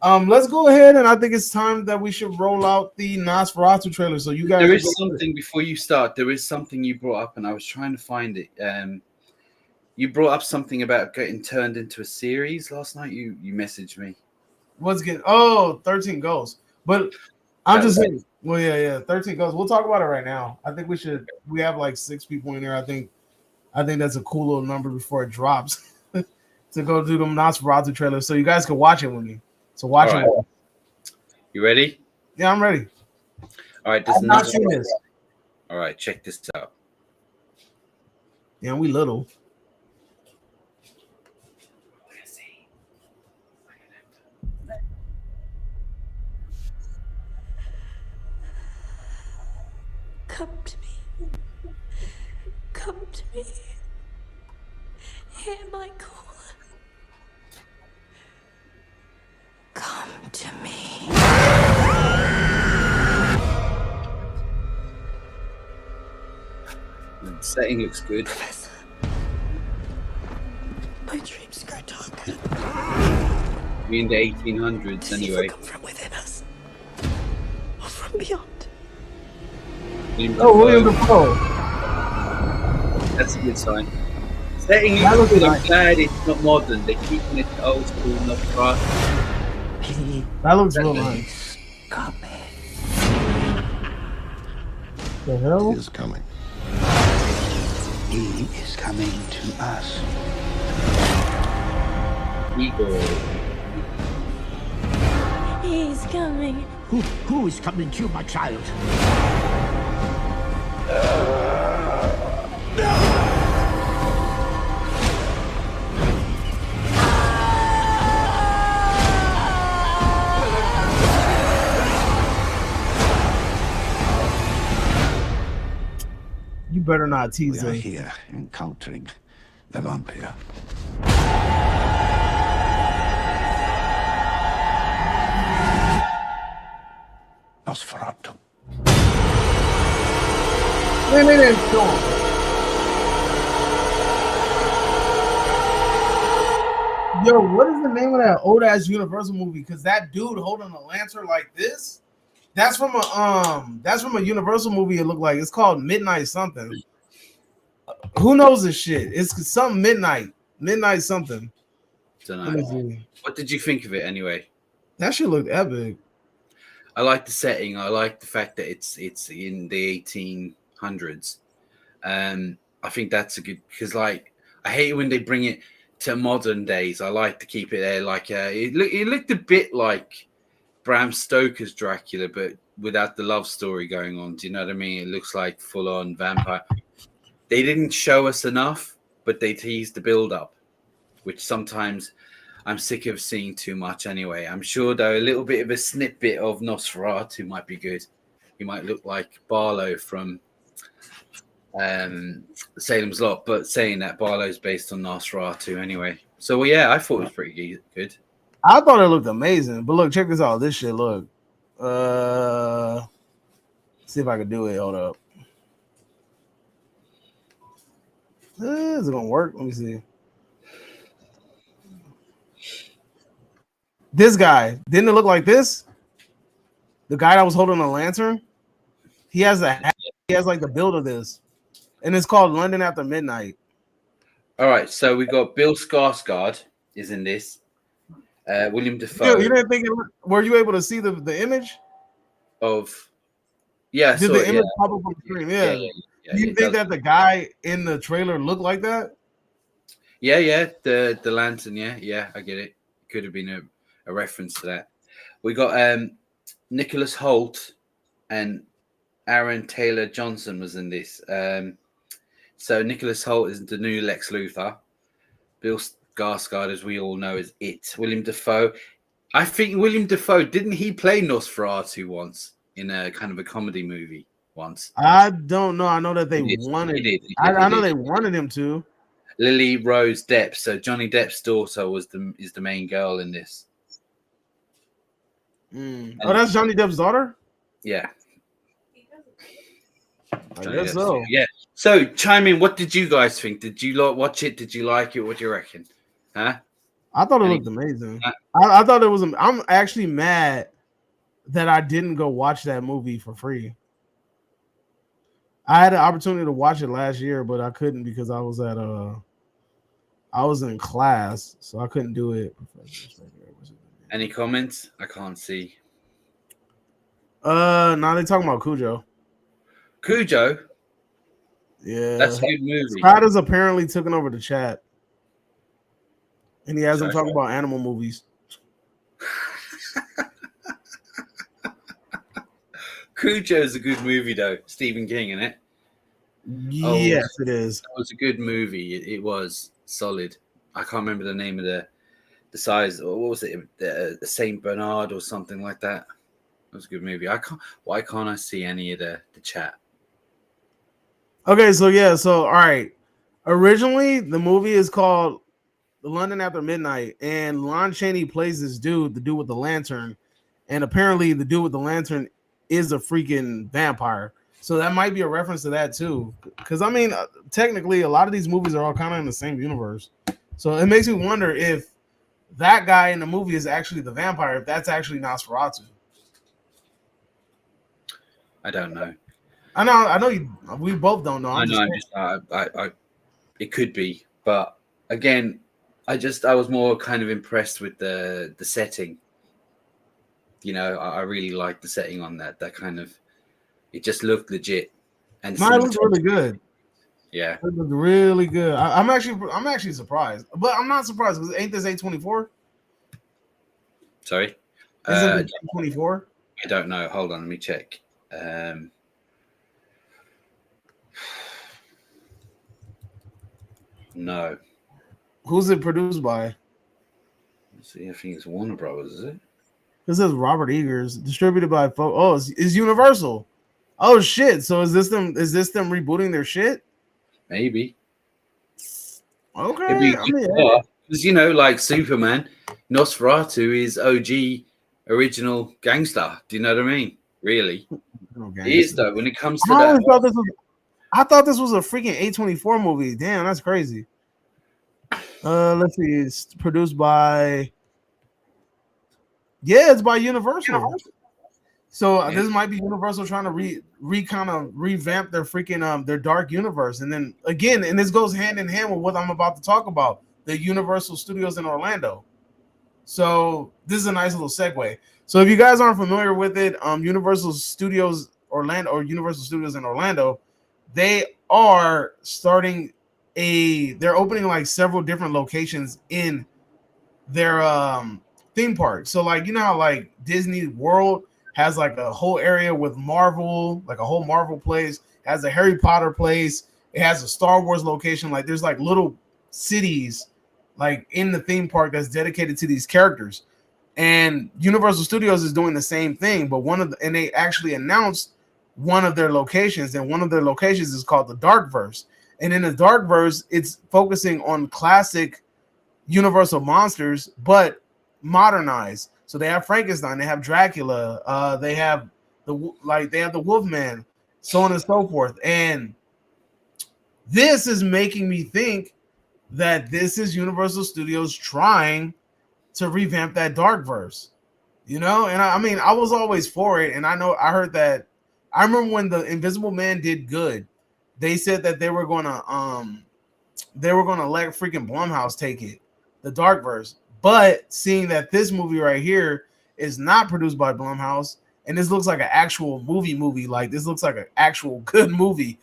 Let's go ahead, and I think it's time that we should roll out the Nosferatu trailer. So you guys, there is something before you start. There is something you brought up, and I was trying to find it. You brought up something about getting turned into a series last night. You messaged me. What's getting 13 Ghosts. But I'm just saying, well, yeah, 13 Ghosts. We'll talk about it right now. I think we have like 6 people in there. I think that's a cool little number before it drops to go do the Nosferatu trailer. So you guys can watch it with me. So watch it. Right. You ready? Yeah, I'm ready. All right, I've not seen this. All right, check this out. Yeah, we little. Come to me. Come to me. Hear my call. Come to me. The setting looks good. Professor, my dreams grow darker. We in the 1800s anyway. Come from within us or from beyond. William Dafoe. That's a good sign. Setting looks good. I'm glad it's not modern. They're keeping it old school, not fast. That looks real nice. The hell? He is coming. He is coming to us. Igor. He's coming. Who is coming to you, my child? You better not tease We are me. here encountering the vampire. Nosferatu. Yo, what is the name of that old ass Universal movie? Because that dude holding a lantern like this, that's from a Universal movie. It looked like it's called Midnight something. Who knows this shit? It's something midnight something. Don't know. What did you think of it anyway? That shit looked epic. I like the setting. I like the fact that it's in the 1800s. I think that's a good, because like I hate it when they bring it to modern days. I like to keep it there. Like it looked a bit like Bram Stoker's Dracula, but without the love story going on. Do you know what I mean? It looks like full on vampire. They didn't show us enough. but they tease the build up, which sometimes I'm sick of seeing too much anyway. I'm sure, though, a little bit of a snippet of Nosferatu might be good. He might look like Barlow from Salem's Lot, but saying that Barlow's based on Nosferatu anyway. So, well, yeah, I thought it was pretty good. I thought it looked amazing. But look, check this out. This shit, look. See if I can do it. Hold up. Is it gonna work? Let me see. This guy didn't it look like this? The guy that was holding a lantern. He has like the build of this, and it's called London After Midnight. All right, so we got Bill Skarsgård is in this. William Dafoe. You didn't think it? Were you able to see the image? Of yeah, Did so, the image pop up on the screen? Yeah. Do you think that the guy in the trailer looked like that? Yeah, the lantern, yeah, I get it. Could have been a reference to that. We got Nicholas Hoult and Aaron Taylor Johnson was in this. So Nicholas Hoult is the new Lex Luthor. Bill Skarsgård, as we all know, is it. William Dafoe. I think William Dafoe, didn't he play Nosferatu once in a kind of a comedy movie once? I don't know. I know that they wanted. He did. I know they wanted him to. Lily Rose Depp. So Johnny Depp's daughter is the main girl in this. Oh, that's Johnny Depp's daughter? Yeah. I guess so. Yeah. So chime in. What did you guys think? Did you watch it? Did you like it? What do you reckon? Huh? I thought it looked amazing. I thought it was. I'm actually mad that I didn't go watch that movie for free. I had an opportunity to watch it last year, but I couldn't because I was in class, so I couldn't do it. Any comments? I can't see. Now they're talking about Cujo. Cujo? Yeah. That's a good movie. Scott has apparently taken over the chat. And he has them talking about animal movies. Cujo is a good movie, though. Stephen King, isn't it? Yes, it is. It was a good movie. It was solid. I can't remember the name of the size. What was it? The Saint Bernard or something like that. It was a good movie. Why can't I see any of the chat? Okay, so all right. Originally, the movie is called The London After Midnight, and Lon Chaney plays this dude, the dude with the lantern, and apparently the dude with the lantern is a freaking vampire. So that might be a reference to that too. Because I mean, technically, a lot of these movies are all kind of in the same universe. So it makes me wonder if that guy in the movie is actually the vampire, if that's actually Nosferatu. I don't know. I know. We both don't know. It could be, but again, I was more kind of impressed with the setting. You know, I really liked the setting on that kind of. It just looked legit, and it looked really good. Yeah, it looked really good. I'm actually surprised, but I'm not surprised because ain't this A24? Sorry, is it A24? I don't know. Hold on, let me check. No. Who's it produced by? Let's see, I think it's Warner Brothers, is it? This says Robert Eggers, distributed by it's Universal. Oh shit! So is this them? Is this them rebooting their shit? Maybe. Okay. Because you know, like Superman, Nosferatu is OG original gangster. Do you know what I mean? Really? It is though. When it comes to that, I thought this was a freaking A24 movie. Damn, that's crazy. Let's see. It's produced by. Yeah, it's by Universal. So this might be Universal trying to kind of revamp their freaking their dark universe, and then again, and this goes hand in hand with what I'm about to talk about, the Universal Studios in Orlando. So this is a nice little segue. So if you guys aren't familiar with it, Universal Studios Orlando or Universal Studios in Orlando, they are they're opening like several different locations in their theme park. So like, you know how like Disney World has like a whole area with Marvel, like a whole Marvel place, has a Harry Potter place, It has a Star Wars location. Like there's like little cities like in the theme park that's dedicated to these characters. And Universal Studios is doing the same thing, but and they actually announced one of their locations, and one of their locations is called the Darkverse. And in the Darkverse, it's focusing on classic Universal monsters, but modernized. So they have Frankenstein, they have Dracula, they have the Wolfman, so on and so forth. And this is making me think that this is Universal Studios trying to revamp that Darkverse, you know. And I mean, I was always for it, and I heard that. I remember when the Invisible Man did good, they said that they were gonna let freaking Blumhouse take it, the Darkverse. But seeing that this movie right here is not produced by Blumhouse, and this looks like an actual movie, like this looks like an actual good movie.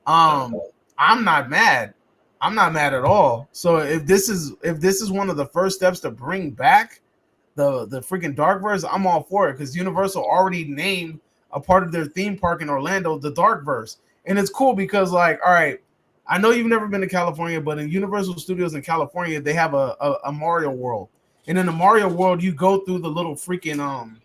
I'm not mad. I'm not mad at all. So if this is one of the first steps to bring back the freaking Darkverse, I'm all for it, because Universal already named a part of their theme park in Orlando the Darkverse. And it's cool because, like, all right, I know you've never been to California, but in Universal Studios in California, they have a Mario World. And in the Mario World, you go through the little freaking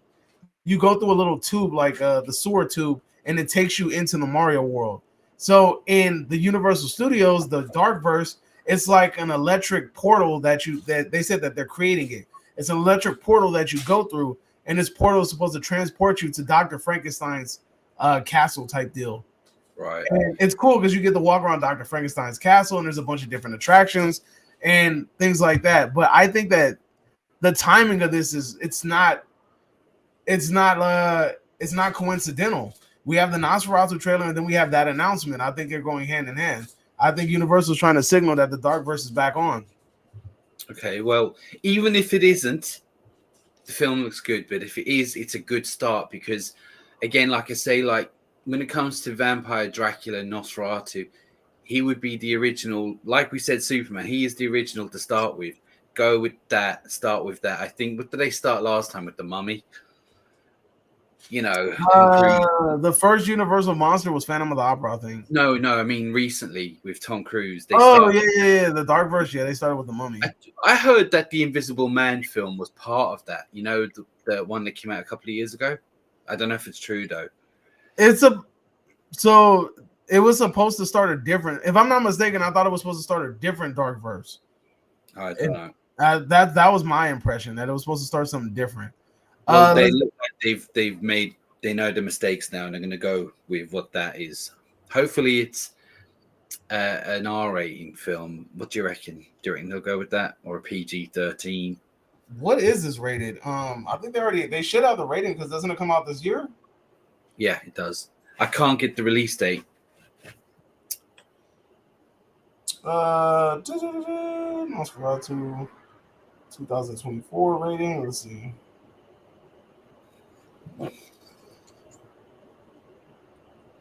you go through a little tube, like the sewer tube, and it takes you into the Mario World. So in the Universal Studios, the Darkverse, it's like an electric portal that they said that they're creating it. It's an electric portal that you go through, and this portal is supposed to transport you to Dr. Frankenstein's castle type deal. Right. And it's cool because you get to walk around Dr. Frankenstein's castle, and there's a bunch of different attractions and things like that. But I think that the timing of this is it's not coincidental. We have the Nosferatu trailer, and then we have that announcement. I think they're going hand in hand. I think Universal's trying to signal that the Darkverse is back on. Okay, well, even if it isn't, the film looks good. But if it is, it's a good start because, again, like I say, like when it comes to Vampire Dracula, Nosferatu, he would be the original. Like we said, Superman, he is the original to start with. Go with that. Start with that. I think. What did they start last time with the Mummy? You know, the first Universal monster was Phantom of the Opera, I think. No, I mean recently with Tom Cruise. Yeah, the Darkverse. Yeah, they started with the Mummy. I heard that the Invisible Man film was part of that. You know, the one that came out a couple of years ago. I don't know if it's true though. So it was supposed to start a different. If I'm not mistaken, I thought it was supposed to start a different Darkverse. I don't know. That was my impression, that it was supposed to start something different. Well, they look like they know the mistakes now, and they're going to go with what that is. Hopefully, it's an R-rating film. What do you reckon? Do you reckon they'll go with that, or a PG-13? What is this rated? I think they should have the rating, because doesn't it come out this year? Yeah, it does. I can't get the release date. Nosferatu 2024 rating. Let's see.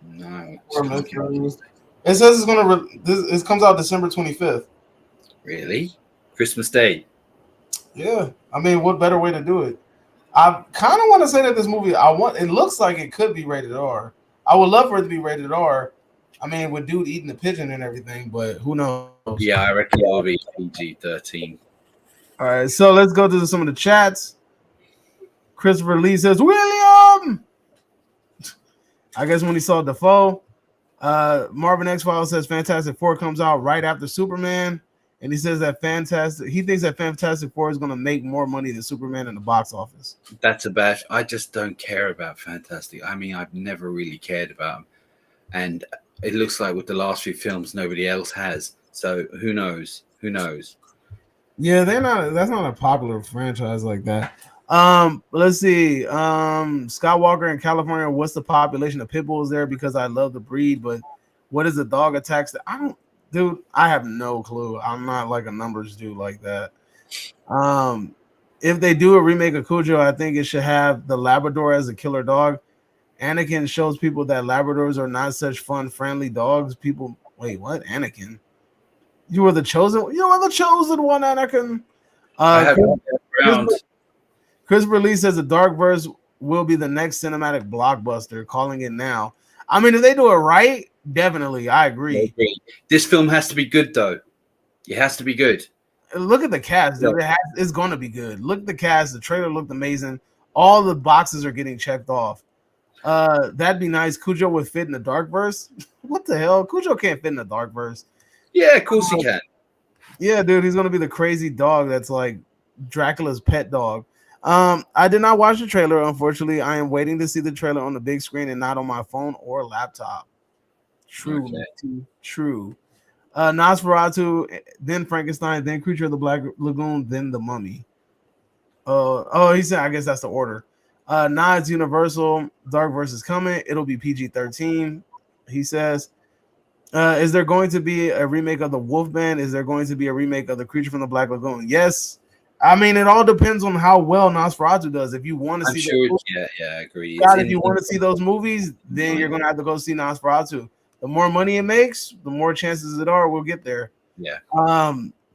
No, it says it comes out December 25th. Really? Christmas Day? Yeah, I mean, what better way to do it? I kind of want to say that this movie, it looks like it could be rated R. I would love for it to be rated R. I mean, with dude eating the pigeon and everything, but who knows? Yeah, I reckon it will be PG-13. All right, so let's go to some of the chats. Christopher Lee says, William! I guess when he saw Defoe. Marvin X-Files says Fantastic Four comes out right after Superman. And he says that he thinks that Fantastic Four is going to make more money than Superman in the box office. That's a bad. I just don't care about Fantastic. I mean, I've never really cared about them. And it looks like with the last few films, nobody else has. So who knows? Who knows? Yeah, that's not a popular franchise like that. Let's see. Scott Walker in California, what's the population of pit bulls there? Because I love the breed, but what is the dog attacks? Dude, I have no clue. I'm not like a numbers dude like that. If they do a remake of Cujo, I think it should have the Labrador as a killer dog. Anakin shows people that Labradors are not such fun, friendly dogs. People, wait, what? Anakin? You are the chosen one, Anakin. Christopher Lee says the Darkverse will be the next cinematic blockbuster, calling it now. I mean, if they do it right, definitely, I agree. This film has to be good, though. It has to be good. Look at the cast. Dude. It's going to be good. Look at the cast. The trailer looked amazing. All the boxes are getting checked off. That'd be nice. Cujo would fit in the dark verse. What the hell? Cujo can't fit in the dark verse. Yeah, of course he can. Yeah, dude, he's gonna be the crazy dog that's like Dracula's pet dog. I did not watch the trailer, unfortunately. I am waiting to see the trailer on the big screen and not on my phone or laptop. True, Okay. true. Nosferatu, then Frankenstein, then Creature of the Black Lagoon, then the Mummy. He said, I guess that's the order. Nods Universal, Dark versus coming. It'll be PG-13. He says, is there going to be a remake of the Wolfman? Is there going to be a remake of the Creature from the Black Lagoon? Yes. I mean, it all depends on how well Nosferatu does. If you want to see, I agree. If you want to see those movies, then you're gonna have to go see Nosferatu. The more money it makes, the more chances it are we'll get there. Yeah.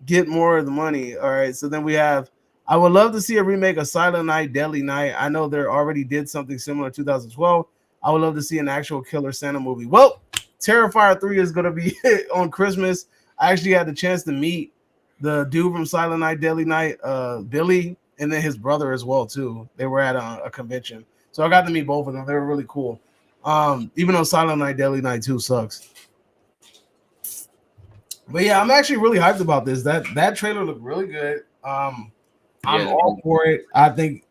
Get more of the money. All right. So then we have. I would love to see a remake of Silent Night, Deadly Night. I know they already did something similar in 2012. I would love to see an actual Killer Santa movie. Well, Terrifier 3 is going to be on Christmas. I actually had the chance to meet the dude from Silent Night, Deadly Night, Billy, and then his brother as well, too. They were at a convention. So I got to meet both of them. They were really cool. Even though Silent Night, Deadly Night 2 sucks. But yeah, I'm actually really hyped about this. That trailer looked really good. I'm all for it. I think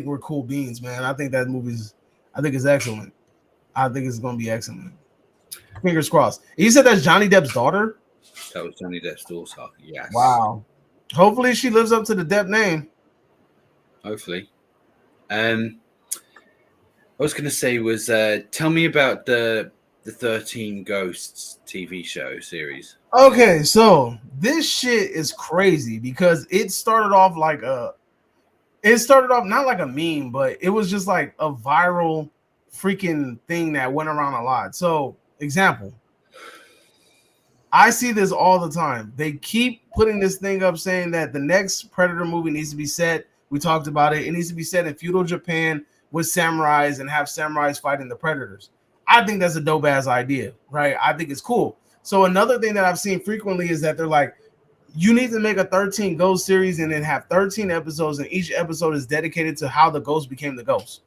we're cool beans, man. I think it's excellent. I think it's going to be excellent. Fingers crossed. You said that's Johnny Depp's daughter? That was Johnny Depp's daughter. Yes. Wow. Hopefully she lives up to the Depp name. Hopefully. I was going to say was tell me about the 13 Ghosts TV show series. Okay, so this shit is crazy because it started off not like a meme, but it was just like a viral freaking thing that went around a lot. So, example, I see this all the time. They keep putting this thing up saying that the next Predator movie needs to be set. We talked about it. It needs to be set in feudal Japan with samurais and have samurais fighting the predators. I think that's a dope ass idea, right? I think it's cool. So another thing that I've seen frequently is that they're like, you need to make a 13 Ghost series and then have 13 episodes, and each episode is dedicated to how the ghost became the ghost.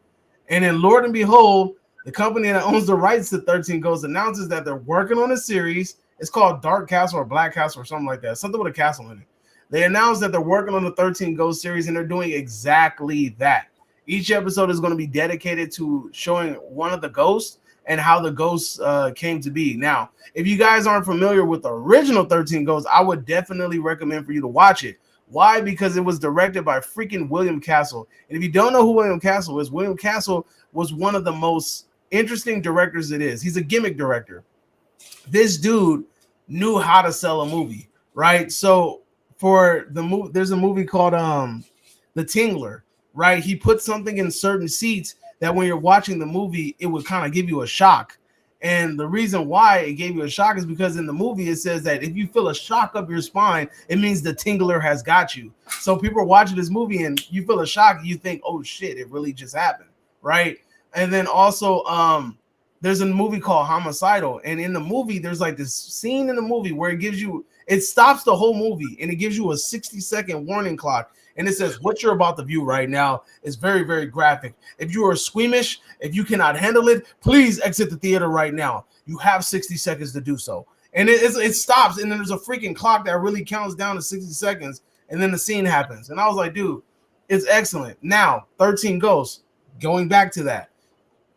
And then, Lord and behold, the company that owns the rights to 13 Ghosts announces that they're working on a series. It's called Dark Castle or Black Castle or something like that. Something with a castle in it. They announced that they're working on the 13 Ghost series, and they're doing exactly that. Each episode is going to be dedicated to showing one of the ghosts and how the ghosts came to be. Now, if you guys aren't familiar with the original 13 Ghosts, I would definitely recommend for you to watch it. Why? Because it was directed by freaking William Castle. And if you don't know who William Castle is, William Castle was one of the most interesting directors it is. He's a gimmick director. This dude knew how to sell a movie, right? So for the movie, there's a movie called The Tingler, right? He put something in certain seats that when you're watching the movie, it would kind of give you a shock. And the reason why it gave you a shock is because in the movie, it says that if you feel a shock up your spine, it means the tingler has got you. So people are watching this movie and you feel a shock, you think, oh shit, it really just happened, right? And then also, there's a movie called Homicidal. And in the movie, there's like this scene in the movie where it stops the whole movie and it gives you a 60-second warning clock. And it says, what you're about to view right now is very, very graphic. If you are squeamish, if you cannot handle it, please exit the theater right now. You have 60 seconds to do so. And it stops, and then there's a freaking clock that really counts down to 60 seconds, and then the scene happens. And I was like, dude, it's excellent. Now, 13 Ghosts, going back to that.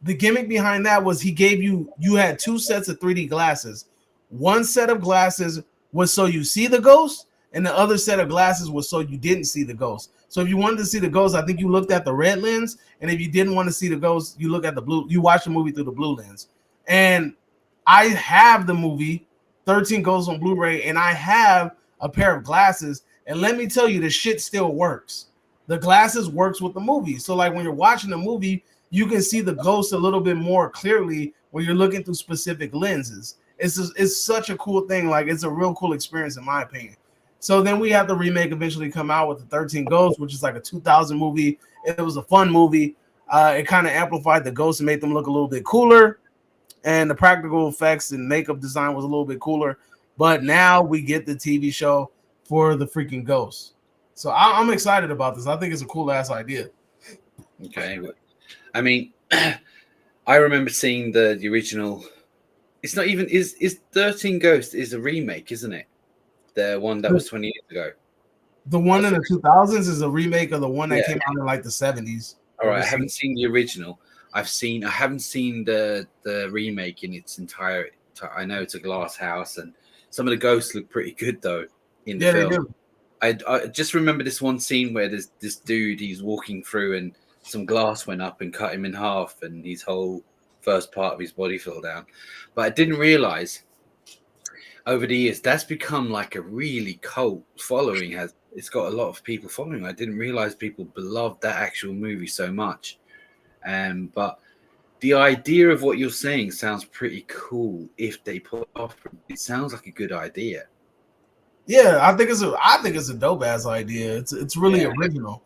The gimmick behind that was you had 2 sets of 3D glasses. One set of glasses was so you see the ghost, and the other set of glasses was so you didn't see the ghost. So if you wanted to see the ghost, I think you looked at the red lens, and if you didn't want to see the ghost, you look at the blue. You watch the movie through the blue lens. And I have the movie 13 Ghosts on Blu-ray, and I have a pair of glasses, and let me tell you, the shit still works. The glasses works with the movie. So like when you're watching the movie, you can see the ghost a little bit more clearly when you're looking through specific lenses. It's such a cool thing. Like, it's a real cool experience in my opinion. So then we have the remake eventually come out with the 13 Ghosts, which is like a 2000 movie. It was a fun movie. It kind of amplified the ghosts and made them look a little bit cooler. and the practical effects and makeup design was a little bit cooler. But now we get the TV show for the freaking ghost. So I'm excited about this. I think it's a cool ass idea. Okay, I mean, I remember seeing the original. It's not even is 13 Ghosts is a remake, isn't it? The one that was 20 years ago. The one in the 2000s is a remake of the one that Yeah. came out in like the 70s. All right, I haven't seen the original. I haven't seen the remake in its entire. I know it's a glass house, and some of the ghosts look pretty good though in the Yeah, film. they do. I just remember this one scene where there's this dude, he's walking through and some glass went up and cut him in half, and his whole first part of his body fell down. But I didn't realize over the years that's become like a really cult following. It's got a lot of people following. I didn't realize people beloved that actual movie so much. But the idea of what you're saying sounds pretty cool. If they pull it off, it sounds like a good idea. Yeah, I think it's a dope ass idea. It's really original.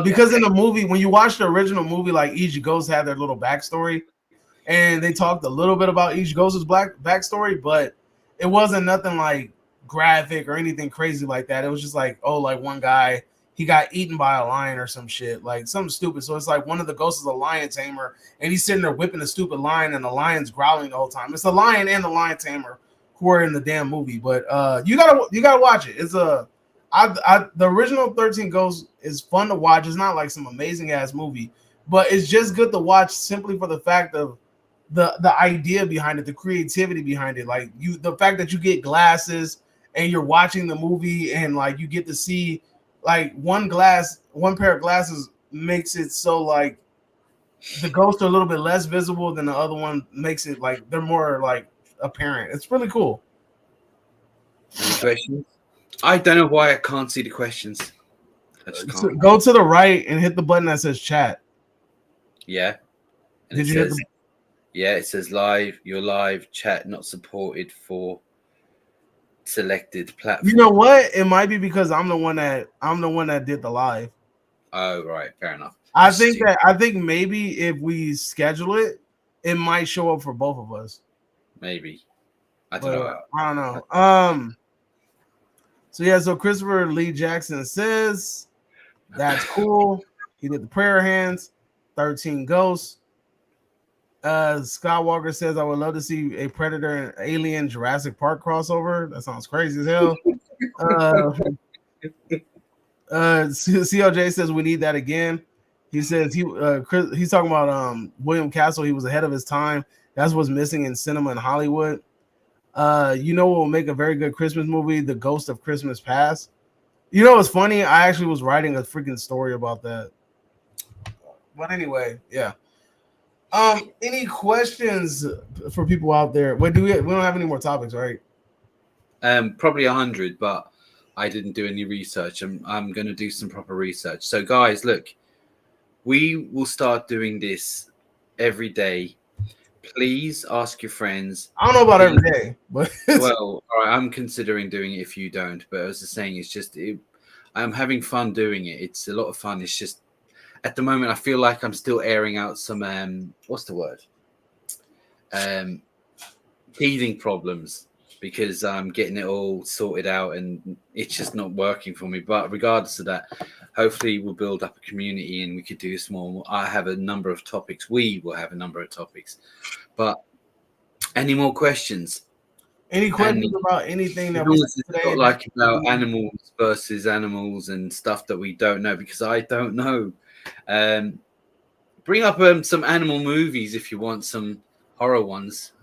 Because in the movie, when you watch the original movie, like each ghost had their little backstory, and they talked a little bit about each ghost's backstory, but it wasn't nothing like graphic or anything crazy like that. It was just like, oh, like one guy, he got eaten by a lion or some shit, like something stupid. So it's like one of the ghosts is a lion tamer, and he's sitting there whipping the stupid lion, and the lion's growling the whole time. It's the lion and the lion tamer who are in the damn movie, but you gotta watch it. It's the original 13 Ghosts is fun to watch. It's not like some amazing ass movie, but it's just good to watch simply for the fact of the idea behind it, the creativity behind it. Like the fact that you get glasses and you're watching the movie, and like you get to see like one pair of glasses makes it so like the ghosts are a little bit less visible than the other one, makes it like they're more like apparent. It's really cool. Any questions? I don't know why I can't see the questions. I just can't. Go to the right and hit the button that says chat. Yeah. And Did it you hit says, yeah, it says live, your live chat not supported for selected platform. You know what? It might be because I'm the one that did the live. Oh, right, fair enough. I think maybe if we schedule it, it might show up for both of us. Maybe. I don't know. I don't know. So yeah, so Christopher Lee Jackson says that's cool. He did the prayer hands, 13 Ghosts. Skywalker says I would love to see a Predator and Alien Jurassic Park crossover. That sounds crazy as hell. CLJ says we need that again. He says he's talking about William Castle. He was ahead of his time. That's what's missing in cinema in Hollywood. You know what will make a very good Christmas movie? The Ghost of Christmas Past. You know what's funny? I actually was writing a freaking story about that. But anyway, yeah. Any questions for people out there? Wait, we don't have any more topics, right? Probably 100, but I didn't do any research. I'm going to do some proper research. So, guys, look, we will start doing this every day. Please ask your friends. I don't know about every day, but well, all right, I'm considering doing it if you don't. But as I was saying, it's just I'm having fun doing it. It's a lot of fun. It's just at the moment I feel like I'm still airing out some what's the word? Teething problems, because I'm getting it all sorted out and it's just not working for me. But regardless of that, hopefully we'll build up a community and we could do this more. I have a number of topics. We will have a number of topics. But any more questions? Any questions about anything that was today? Not like about animals versus animals and stuff that we don't know, because I don't know. Bring up some animal movies if you want some horror ones.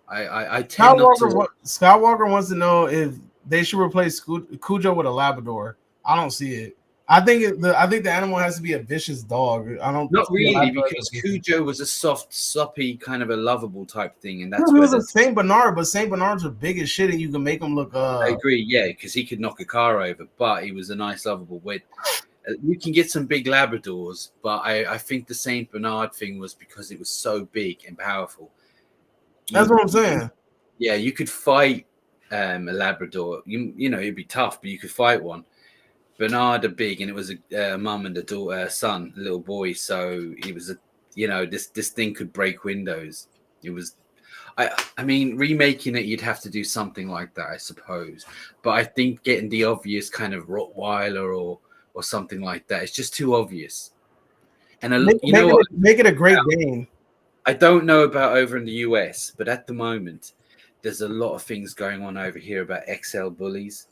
I tend not to. Skywalker wants to know if they should replace Cujo with a Labrador. I don't see it. I think the animal has to be a vicious dog. I don't. Not really, because Cujo was a soft, soppy, kind of a lovable type thing, and that's he was a Saint Bernard, but Saint Bernards are big as shit, and you can make them look. I agree, yeah, because he could knock a car over, but he was a nice, lovable wit. You can get some big Labradors, but I think the Saint Bernard thing was because it was so big and powerful. That's what I'm saying. Yeah, you could fight a Labrador. You know, it'd be tough, but you could fight one. Bernard are big, and it was a mum and a daughter, son, a little boy. So he was this thing could break windows. It was, I mean, remaking it, you'd have to do something like that, I suppose. But I think getting the obvious kind of Rottweiler or something like that, it's just too obvious. And you know what? Make it a great game. I don't know about over in the US, but at the moment, there's a lot of things going on over here about XL bullies.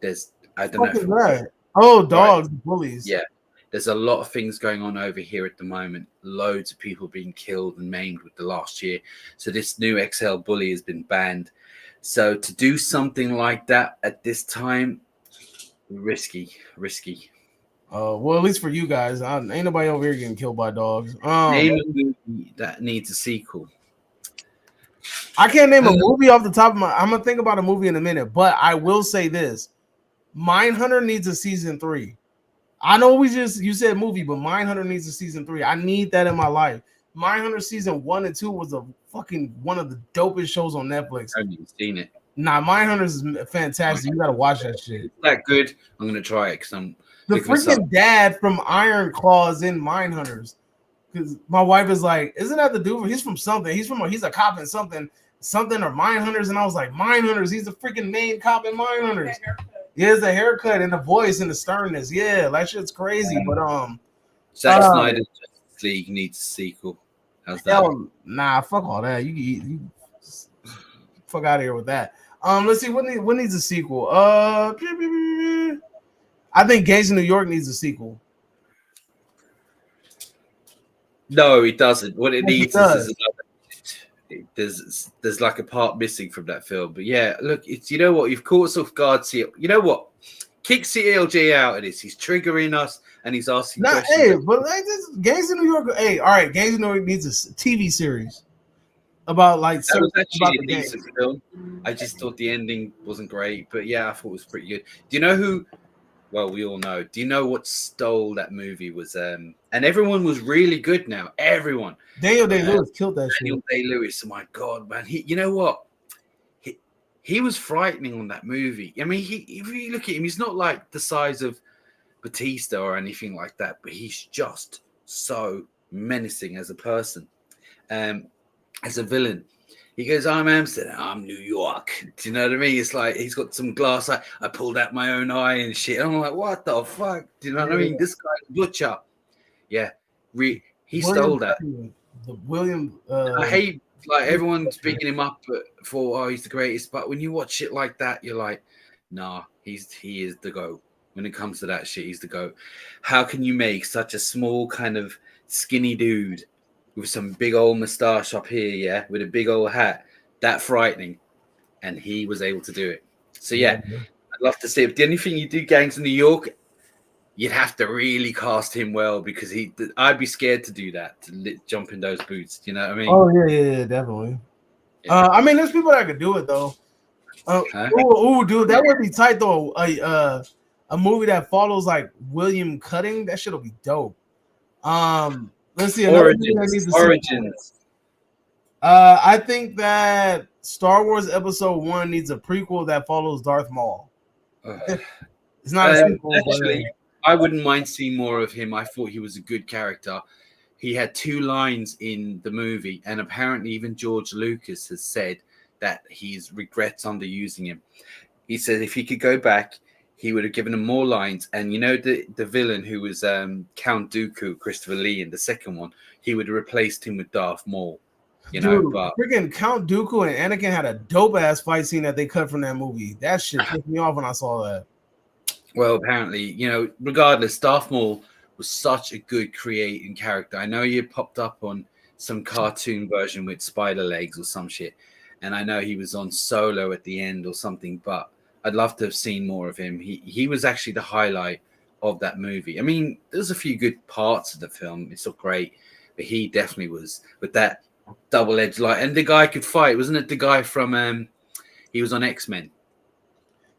I don't know if right. Oh, dogs, bullies. Yeah, there's a lot of things going on over here at the moment. Loads of people being killed and maimed with the last year. So this new XL bully has been banned. So to do something like that at this time, risky. Well, at least for you guys, ain't nobody over here getting killed by dogs. Name a movie that needs a sequel. I can't name a movie off the top of my. I'm gonna think about a movie in a minute, but I will say this: Mindhunter needs a season 3. I know you said movie, but Mindhunter needs a season 3. I need that in my life. Mindhunter season 1 and 2 was one of the dopest shows on Netflix. I haven't seen it. Nah, Mindhunter is fantastic. You gotta watch that shit. Is that good? I'm gonna try it because I'm the freaking dad from Iron Claws in Mindhunters. Because my wife is like, isn't that the dude? He's from something. He's a cop in something or Mindhunters, and I was like, Mindhunters. He's the freaking main cop in Mindhunters. Yeah, the haircut and the voice and the sternness. Yeah, that shit's crazy. But Zack Snyder's Justice League needs a sequel. How's that? Nah, fuck all that. You fuck out of here with that. Let's see what needs a sequel. I think Gangs of New York needs a sequel. No, it doesn't. What it needs is there's like a part missing from that film. But yeah, look, it's you know what, you've caught us off guard. You know what? Kick CLJ out of this. He's triggering us and he's asking questions. Hey, but like this Gangs of New York. Hey, all right, Gangs of New York needs a TV series about like that was actually a decent film. I just thought the ending wasn't great, but yeah, I thought it was pretty good. Do you know who? Well, we all know. Do you know what stole that movie was? And everyone was really good now. Everyone. Daniel Day-Lewis killed that shit. Daniel Day-Lewis, oh my God, man. You know what? He was frightening on that movie. I mean, if you look at him, he's not like the size of Batista or anything like that, but he's just so menacing as a person, as a villain. He goes, I'm Amsterdam, I'm New York. Do you know what I mean? It's like he's got some glass eye. I pulled out my own eye and shit. And I'm like, what the fuck? Do you know what I mean? This guy's a butcher. Yeah, he stole that. I hate like everyone's picking him up for he's the greatest, but when you watch shit like that, you're like, nah, he is the GOAT. When it comes to that shit, he's the GOAT. How can you make such a small kind of skinny dude with some big old mustache up here, yeah, with a big old hat, that frightening? And he was able to do it. So yeah, I'd love to see it. The only thing you do Gangs in New York, you'd have to really cast him well because I'd be scared to do that, to jump in those boots. Do you know what I mean? Oh yeah, definitely. Yeah. I mean, there's people that could do it though. Dude, that would be tight though. A movie that follows like William Cutting, that shit'll be dope. Let's see. Origins. I think that Star Wars Episode 1 needs a prequel that follows Darth Maul. It's not a sequel. Actually, I wouldn't mind seeing more of him. I thought he was a good character. He had 2 lines in the movie, and apparently even George Lucas has said that he regrets underusing him. He said if he could go back, he would have given him more lines. And you know the villain who was Count Dooku, Christopher Lee in the second one, he would have replaced him with Darth Maul. You know, dude, but freaking Count Dooku and Anakin had a dope ass fight scene that they cut from that movie. That shit pissed me off when I saw that. Well, apparently, you know, regardless, Darth Maul was such a good creating character. I know you popped up on some cartoon version with spider legs or some shit, and I know he was on Solo at the end or something, but I'd love to have seen more of him. He was actually the highlight of that movie. I mean, there's a few good parts of the film. It's not great, but he definitely was with that double-edged light. And the guy could fight, wasn't it? The guy from he was on X-Men.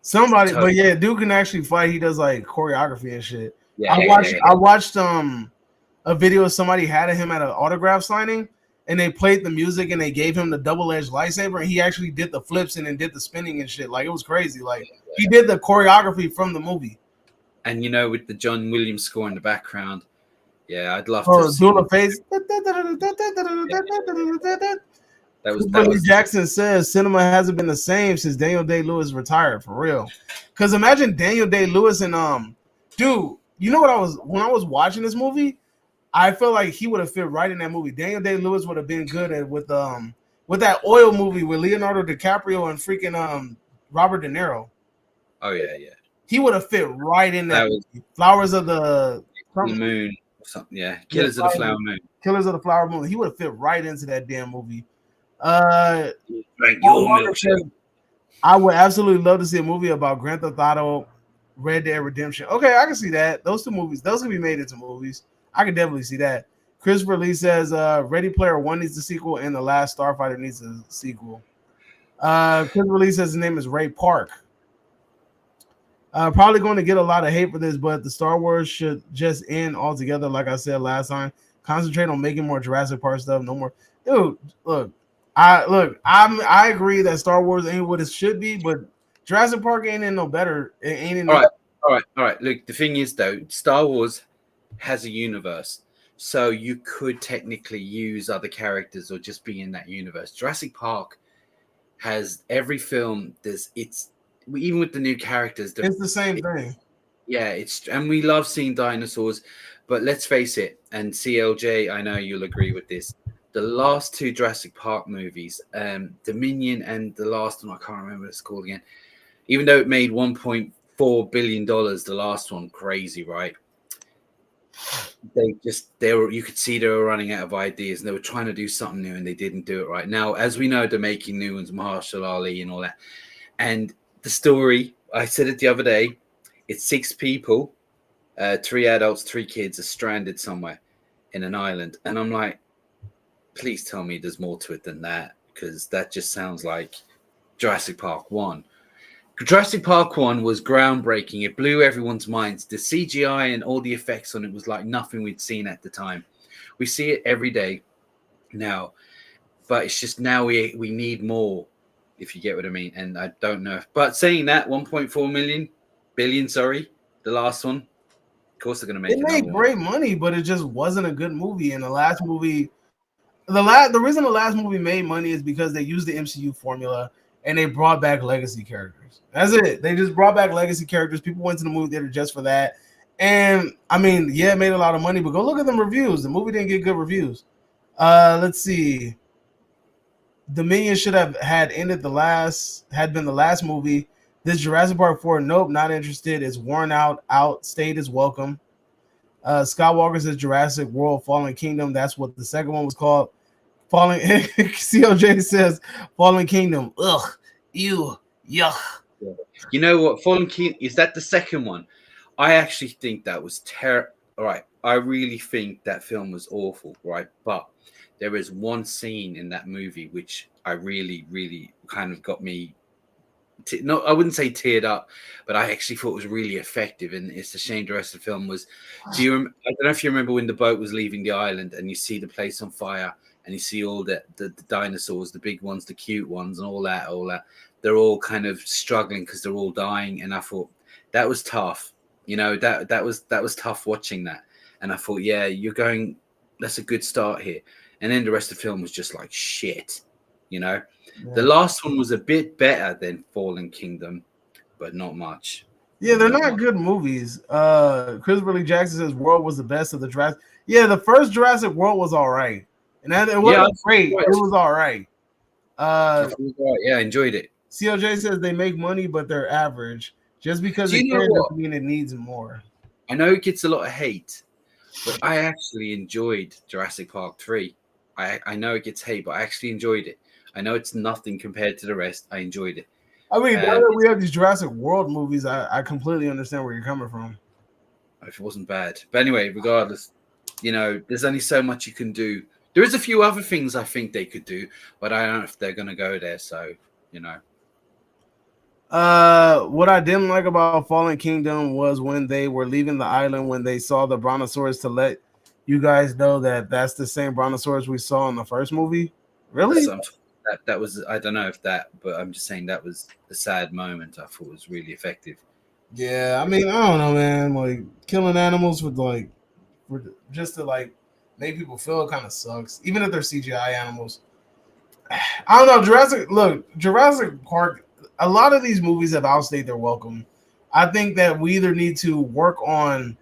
Somebody, but yeah, dude can actually fight. He does like choreography and shit. Yeah, I watched a video of somebody had him at an autograph signing, and they played the music and they gave him the double-edged lightsaber, and he actually did the flips and then did the spinning and shit. Like it was crazy. Like he did the choreography from the movie. And you know, with the John Williams score in the background, yeah, I'd love to. Doing the face. Billy Jackson says cinema hasn't been the same since Daniel Day-Lewis retired, for real. Because imagine Daniel Day-Lewis and dude, you know what when I was watching this movie, I felt like he would have fit right in that movie. Daniel Day-Lewis would have been good with that oil movie with Leonardo DiCaprio and freaking Robert De Niro. Oh yeah, yeah. He would have fit right in that movie. Flowers of the Moon or something. Yeah, Killers of the Flower Moon. Killers of the Flower Moon. He would have fit right into that damn movie. Drank your milkshake. I would absolutely love to see a movie about Grand Theft Auto, Red Dead Redemption. Okay, I can see that. Those two movies, those can be made into movies. I can definitely see that. Christopher Lee says Ready Player One needs a sequel and The Last Starfighter needs a sequel. Christopher Lee says his name is Ray Park. Probably going to get a lot of hate for this, but the Star Wars should just end altogether. Like I said last time, concentrate on making more Jurassic Park stuff. No more, dude. I agree that Star Wars ain't what it should be, but Jurassic Park ain't in no better. It ain't in. All right. Look, the thing is though, Star Wars has a universe, so you could technically use other characters or just be in that universe. Jurassic Park has every film. Even with the new characters, it's the same thing. Yeah, and we love seeing dinosaurs, but let's face it, and CLJ, I know you'll agree with this. The last two Jurassic Park movies, Dominion and the last one, I can't remember what it's called again. Even though it made $1.4 billion, the last one, crazy, right? You could see they were running out of ideas and they were trying to do something new and they didn't do it right. Now, as we know, they're making new ones, Marshall Ali and all that. And the story, I said it the other day, it's 6 people, 3 adults, 3 kids are stranded somewhere in an island. And I'm like, please tell me there's more to it than that, because that just sounds like Jurassic Park 1. Jurassic Park 1 was groundbreaking. It blew everyone's minds. The CGI and all the effects on it was like nothing we'd seen at the time. We see it every day now, but it's just now we need more, if you get what I mean. And I don't know. But saying that, 1.4 billion, the last one, of course they're going to make it. It made great money, but it just wasn't a good movie. And the last movie, the reason the last movie made money is because they used the MCU formula and they brought back legacy characters. That's it. They just brought back legacy characters. People went to the movie theater just for that. And I mean, yeah, it made a lot of money, but go look at them reviews. The movie didn't get good reviews. Let's see. Dominion should have been the last movie. This Jurassic Park 4, nope, not interested. It's worn out. Outstayed is welcome. Skywalker says Jurassic World Fallen Kingdom. That's what the second one was called. CLJ says Fallen Kingdom. Ugh. Ew. Yuck. You know what? Fallen Kingdom, is that the second one? I actually think that was terrible. All right. I really think that film was awful, right? But there is one scene in that movie which I really, really kind of got me. I wouldn't say teared up, but I actually thought was really effective. And it's a shame the rest of the film was. I don't know if you remember when the boat was leaving the island and you see the place on fire and you see all the dinosaurs, the big ones, the cute ones, and all that. They're all kind of struggling because they're all dying. And I thought that was tough. You know, that was tough watching that. And I thought, yeah, that's a good start here. And then the rest of the film was just like shit, you know. Yeah. The last one was a bit better than Fallen Kingdom, but not much. Yeah, they're not good movies. Christopher Lee Jackson says World was the best of the Jurassic. Yeah, the first Jurassic World was all right. And it wasn't great. It was all right. Yeah, I enjoyed it. CLJ says they make money, but they're average. Just because it can doesn't mean it needs more. I know it gets a lot of hate, but I actually enjoyed Jurassic Park 3. I know it gets hate, but I actually enjoyed it. I know it's nothing compared to the rest. I enjoyed it. I mean, now that we have these Jurassic World movies, I completely understand where you're coming from. If it wasn't bad. But anyway, regardless, you know, there's only so much you can do. There is a few other things I think they could do, but I don't know if they're going to go there. So, you know. What I didn't like about Fallen Kingdom was when they were leaving the island, when they saw the brontosaurus, to let you guys know that that's the same brontosaurus we saw in the first movie. Really? That was, I don't know if that, but I'm just saying that was a sad moment. I thought was really effective. Yeah, I mean, I don't know, man. Like killing animals just to like make people feel kind of sucks, even if they're CGI animals. I don't know. Jurassic Park. A lot of these movies have outstayed their welcome. I think that we either need to work on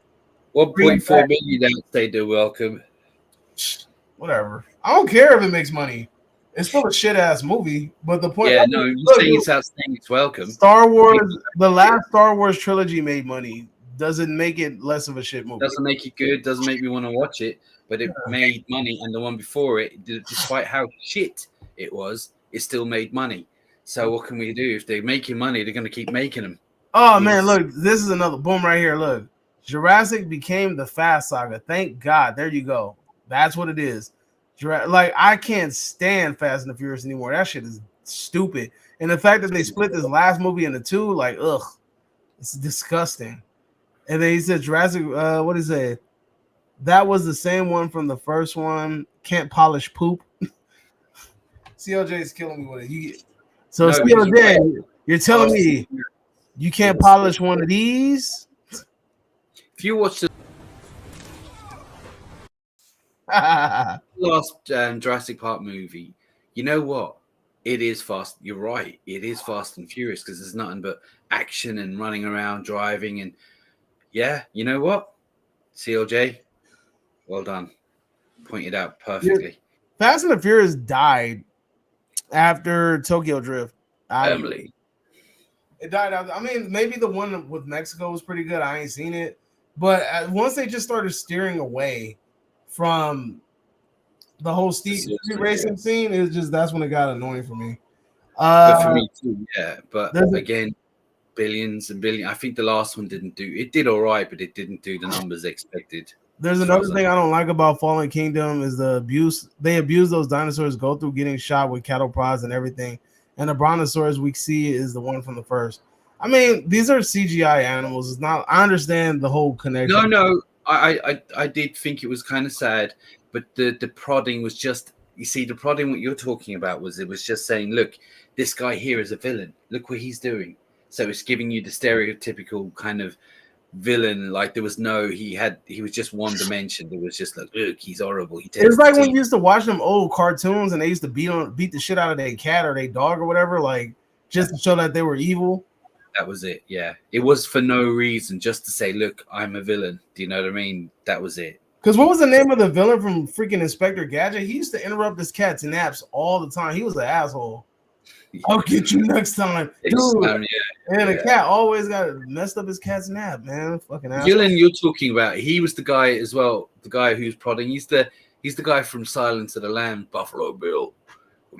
1.4 million outstayed their welcome. whatever. I don't care if it makes money. It's still a shit ass movie. But the point, Yeah, no, you're saying it's outstaying its welcome. Star Wars, the last Star Wars trilogy made money. Doesn't make it less of a shit movie. Doesn't make it good. Doesn't make me want to watch it. But it made money, and the one before it, despite how shit it was, it still made money. So what can we do? If they're making money, they're going to keep making them. Oh man, look, this is another boom right here. Look, Jurassic became the Fast Saga. Thank God. There you go. That's what it is. Like I can't stand Fast and the Furious anymore. That shit is stupid. And the fact that they split this last movie into two, like, ugh, it's disgusting. And then he said Jurassic. What is it? That was the same one from the first one. Can't polish poop. CLJ is killing me with it. So no, CLJ, you're telling me you can't polish one of these? If you watch the last Jurassic Park movie, you know what? It is fast. You're right. It is Fast and Furious because there's nothing but action and running around, driving, and yeah, you know what? CLJ, well done. Pointed out perfectly. Fast and the Furious died after Tokyo Drift. Family. It died out. I mean, maybe the one with Mexico was pretty good. I ain't seen it. But once they just started steering away from the whole street racing scene, it was just that's when it got annoying for me. But for me too, yeah. But again, billions and billions. I think the last one didn't do it. Did all right, but it didn't do the numbers expected. There's another thing I don't like about Fallen Kingdom is the abuse. They abuse those dinosaurs, go through getting shot with cattle prods and everything. And the brontosaurus we see is the one from the first. I mean, these are CGI animals. It's not. I understand the whole connection. No. I did think it was kind of sad, but the prodding was just. You see, the prodding what you're talking about was it was just saying, look, this guy here is a villain. Look what he's doing. So it's giving you the stereotypical kind of villain. Like there was no, he was just one dimension. There was just like, look, he's horrible. It's like when you used to watch them old cartoons and they used to beat the shit out of their cat or their dog or whatever, like just to show that they were evil. That was it. Yeah, it was for no reason, just to say, look, I'm a villain. Do you know what I mean? That was it. Because what was the name of the villain from freaking Inspector Gadget? He used to interrupt his cat's naps all the time. He was an asshole. I'll get you next time, dude. And the cat always got messed up his cat's nap, man. Fucking asshole. Villain you're talking about, he was the guy as well. The guy who's prodding. He's the guy from Silence of the Lambs, Buffalo Bill.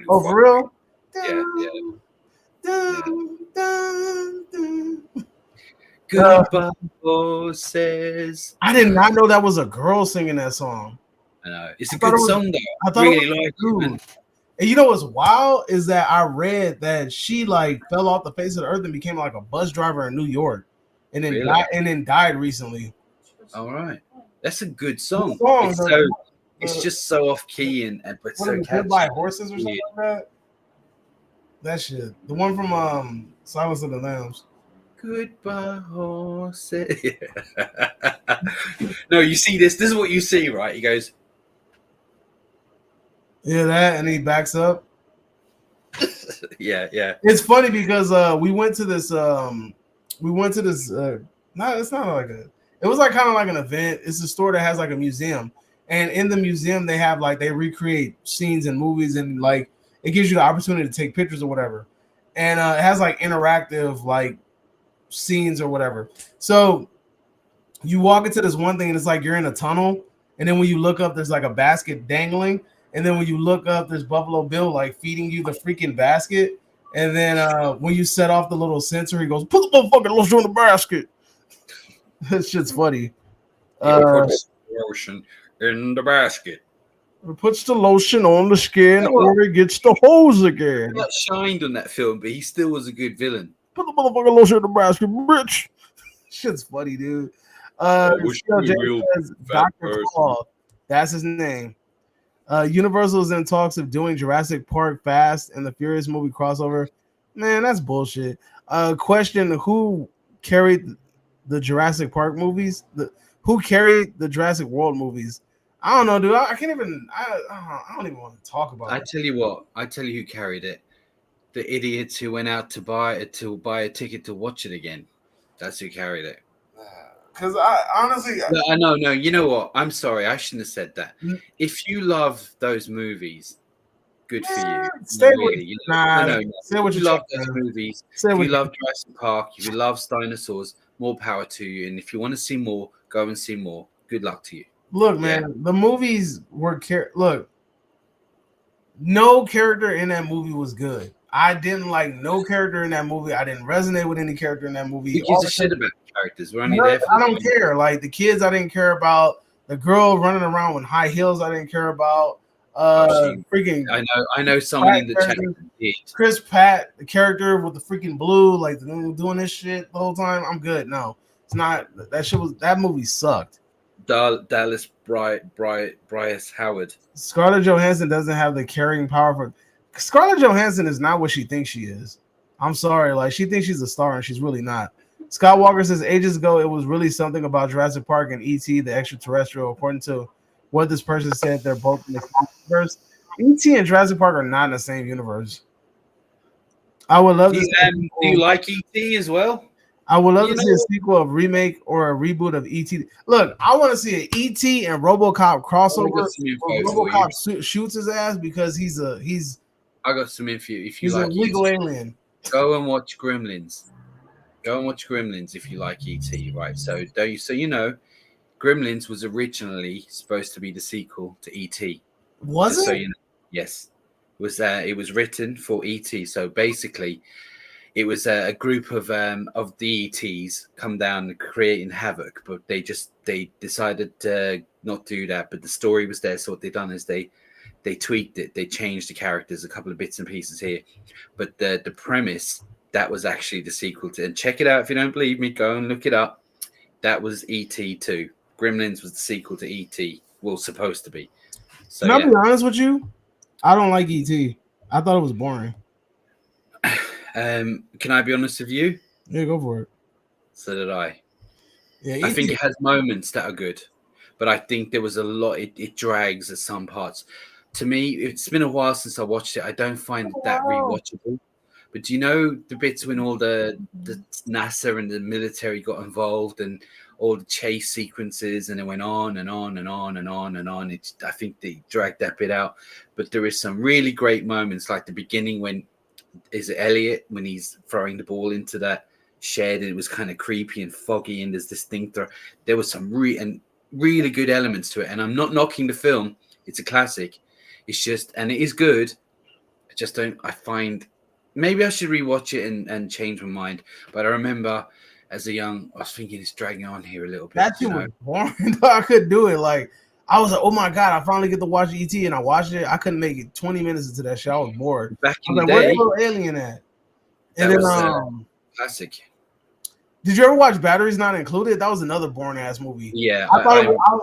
Oh, for real? Yeah. Goodbye, horses. I did not know that was a girl singing that song. I know. It's a good song, though. I thought really like it. And you know what's wild is that I read that she like fell off the face of the earth and became like a bus driver in New York, and then died recently. All right, that's a good song. It's just so off key but so catchy. Goodbye Horses or something like that. That shit. The one from Silence of the Lambs. Goodbye horses. No, you see this. This is what you see, right? He goes. Yeah, that, and he backs up. Yeah. It's funny because we went to this. It's not like a. It was like kind of like an event. It's a store that has like a museum, and in the museum they have like they recreate scenes in movies, and like it gives you the opportunity to take pictures or whatever, and it has like interactive like scenes or whatever. So you walk into this one thing, and it's like you're in a tunnel, and then when you look up, there's like a basket dangling. And then when you look up, there's Buffalo Bill like feeding you the freaking basket. And then when you set off the little sensor, he goes, "Put the motherfucking lotion in the basket." That shit's funny. Put the lotion in the basket. Puts the lotion on the skin or he gets the hose again. He got shined on that film, but he still was a good villain. Put the motherfucking lotion in the basket, bitch. Shit's funny, dude. Dr. Claw. That's his name. Universal is in talks of doing Jurassic Park Fast and the Furious movie crossover. Man, that's bullshit. Question: who carried the Jurassic Park movies? Who carried the Jurassic World movies? I don't know, dude. I can't even. I don't even want to talk about I it. tell you what. I tell you who carried it. The idiots who went out to buy a ticket to watch it again. That's who carried it. Because I honestly, No, I know. No, you know what? I'm sorry. I shouldn't have said that. Mm. If you love those movies, good for you. stay with Really, no. Say If what you you love man. those movies, Say if what you love Jurassic Park, if you love dinosaurs, more power to you. And if you want to see more, go and see more. Good luck to you. Look, Yeah. man. The movies were look. No character in that movie was good. I didn't like no character in that movie. I didn't resonate with any character in that movie. Who gives a shit about the characters? We're only there for I the don't care. Like the kids, I didn't care about. The girl running around with high heels, I didn't care about. Freaking. I know someone in the chat did. Chris Pratt, the character with the freaking blue, like doing this shit the whole time. I'm good. No, it's not. That movie sucked. Dallas Bryce Howard. Scarlett Johansson doesn't have the carrying power for. Scarlett Johansson is not what she thinks she is. I'm sorry, like she thinks she's a star and she's really not. Scott Walker says ages ago it was really something about Jurassic Park and E.T. the extraterrestrial. According to what this person said, they're both in the same universe. E.T. and Jurassic Park are not in the same universe. I would love to see do you like E.T. as well? I would love to see a sequel, of remake, or a reboot of E.T. Look, I want to see an E.T. and RoboCop crossover. Where RoboCop shoots his ass because he's. I got some info. If you he's like a legal alien. Go and watch Gremlins. Go and watch Gremlins if you like E.T. Right? So Gremlins was originally supposed to be the sequel to E.T. Was it? So you know, yes, it was written for E.T. So basically, it was a group of the ETs come down creating havoc, but they decided to not do that. But the story was there, so what they done is they tweaked it, they changed the characters, a couple of bits and pieces here, but the premise that was actually the sequel to. And check it out if you don't believe me. Go and look it up. That was E.T. 2. Gremlins was the sequel to E.T. Well, supposed to be. So, Can I be honest with you? I don't like E.T. I thought it was boring. Can I be honest with you? Yeah, go for it. So did I. Yeah, I think it has moments that are good, but I think there was a lot. It drags at some parts. To me, it's been a while since I watched it. I don't find it that rewatchable. But do you know the bits when all the NASA and the military got involved and all the chase sequences, and it went on and on and on and on and on. I think they dragged that bit out. But there is some really great moments, like the beginning when is it Elliot when he's throwing the ball into that shed and it was kind of creepy and foggy and there's this thing there was some really good elements to it. And I'm not knocking the film. It's a classic. It's just, and it is good. I find maybe I should rewatch it and change my mind. But I remember as a young, I was thinking it's dragging on here a little bit. That shit was boring. I couldn't do it. Like I was like, oh my god, I finally get to watch ET, and I watched it. I couldn't make it 20 minutes into that shit. I was bored. Back in I was the like, day, where's the little alien at? And then classic. Did you ever watch Batteries Not Included? That was another boring ass movie. Yeah, I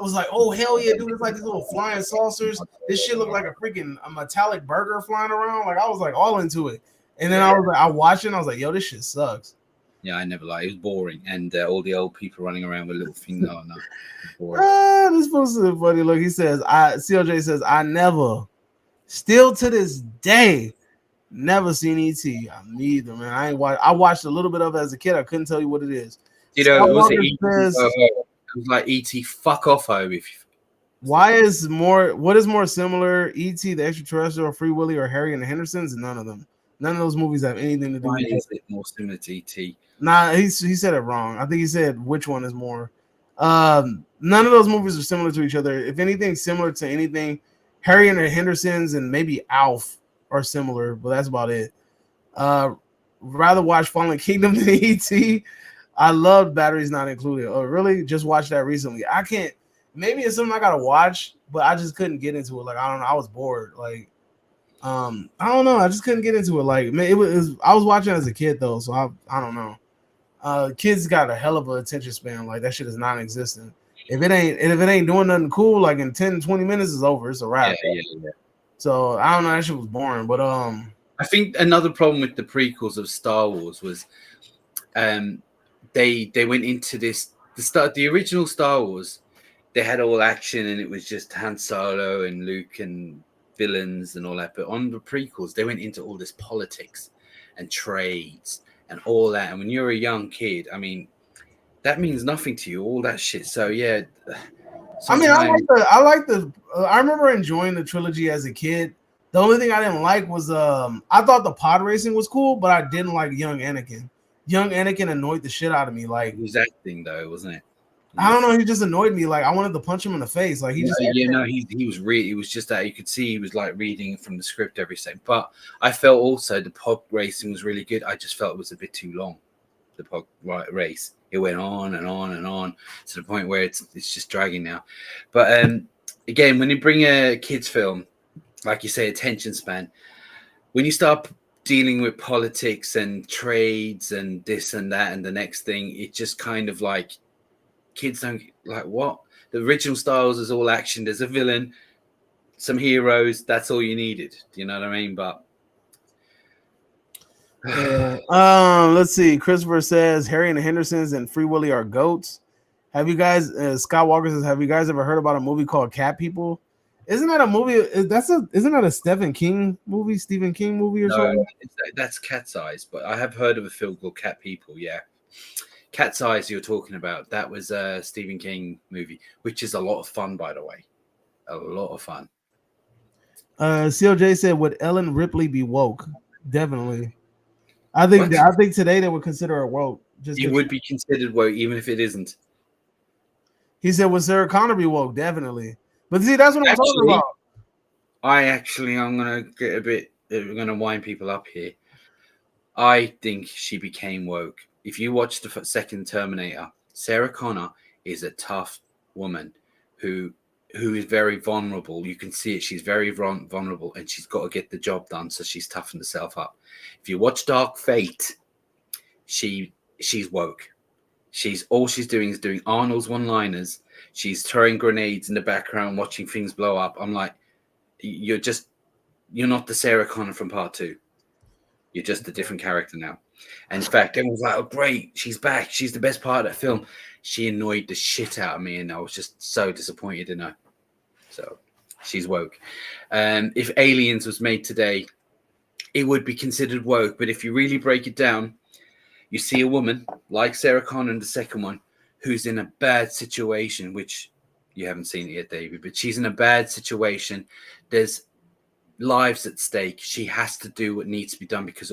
was like, oh hell yeah, dude! It's like these little flying saucers. This shit looked like a metallic burger flying around. Like I was like all into it. And then I watched it and I was like, yo, this shit sucks. Yeah, I never liked it. It was boring. And all the old people running around with little things. No. This was a funny look. He says, CLJ says, I never, still to this day, never seen E.T. Me either, man. I watched a little bit of it as a kid. I couldn't tell you what it is. You know, it was like E.T. fuck off home. What is more similar, E.T. the Extraterrestrial, Free Willy, or Harry and the Hendersons? None of them. None of those movies have anything to do with it. Why is it more similar to E.T.? Nah, he said it wrong. I think he said which one is more. None of those movies are similar to each other. If anything similar to anything, Harry and the Hendersons and maybe Alf are similar, but that's about it. Rather watch Fallen Kingdom than E.T. I loved Batteries Not Included. Oh, really? Just watched that recently. I can't. Maybe it's something I gotta watch, but I just couldn't get into it. Like I don't know. I was bored. Like I don't know. I just couldn't get into it. Like man, I was watching as a kid though, so I don't know. Kids got a hell of an attention span. Like that shit is non-existent. If it ain't doing nothing cool, like in 10, 20 minutes is over. It's a wrap. Yeah. So I don't know. That shit was boring. But I think another problem with the prequels of Star Wars was they went into the original Star Wars. they had all action and it was just Han Solo and Luke and villains and all that. But on the prequels, they went into all this politics and trades and all that. And when you're a young kid, I mean, that means nothing to you, all that shit. So yeah. I mean, I remember enjoying the trilogy as a kid. The only thing I didn't like was I thought the pod racing was cool, but I didn't like young Anakin. Young Anakin annoyed the shit out of me. Like, it was acting though, wasn't it? I don't know, he just annoyed me. Like, I wanted to punch him in the face. Like, he was really, it was just that you could see he was like reading from the script every second. But I felt also the pod racing was really good. I just felt it was a bit too long, the pod race. It went on and on and on to the point where it's just dragging now. But again, when you bring a kids film, like you say, attention span, when you start dealing with politics and trades and this and that and the next thing, it just kind of like kids don't like what the original styles is all action. There's a villain, some heroes. That's all you needed. Do you know what I mean? But let's see. Christopher says Harry and the Hendersons and Free Willy are goats. Have you guys? Scott Walker says, have you guys ever heard about a movie called Cat People? Isn't that a movie? Isn't that a Stephen King movie or something? That's Cat's Eyes, but I have heard of a film called Cat People. Yeah, Cat's Eyes you're talking about. That was a Stephen King movie, which is a lot of fun, by the way. A lot of fun. CLJ said, would Ellen Ripley be woke? Definitely. I think today they would consider her woke. It would be considered woke, even if it isn't. He said, would Sarah Connor be woke? Definitely. But see, that's what I'm talking about. I'm gonna wind people up here. I think she became woke. If you watch the second Terminator, Sarah Connor is a tough woman who is very vulnerable. You can see it. She's very vulnerable, and she's got to get the job done. So she's toughened herself up. If you watch Dark Fate, she's woke. All she's doing is doing Arnold's one-liners. She's throwing grenades in the background, watching things blow up. I'm like, you're not the Sarah Connor from Part 2. You're just a different character now. And in fact, everyone's like, oh, great, she's back. She's the best part of that film. She annoyed the shit out of me, and I was just so disappointed in her. So she's woke. If Aliens was made today, it would be considered woke. But if you really break it down, you see a woman like Sarah Connor in the second one who's in a bad situation, which you haven't seen it yet, David, but she's in a bad situation. There's lives at stake. She has to do what needs to be done because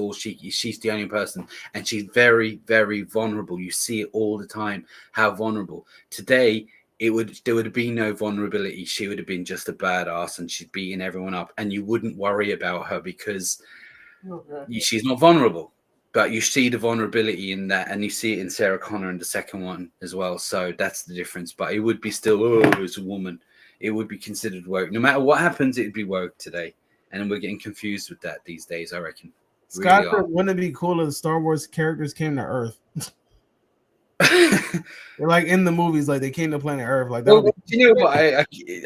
she's the only person, and she's very, very vulnerable. You see it all the time, how vulnerable. Today, there would have been no vulnerability. She would have been just a badass, and she'd beaten everyone up, and you wouldn't worry about her because she's not vulnerable. But you see the vulnerability in that, and you see it in Sarah Connor in the second one as well. So that's the difference. But it would be still, it's a woman. It would be considered woke. No matter what happens, it'd be woke today. And we're getting confused with that these days, I reckon. Scott said, wouldn't it be cool if the Star Wars characters came to Earth? They're like in the movies, like they came to planet Earth. Like that. Well, you know what?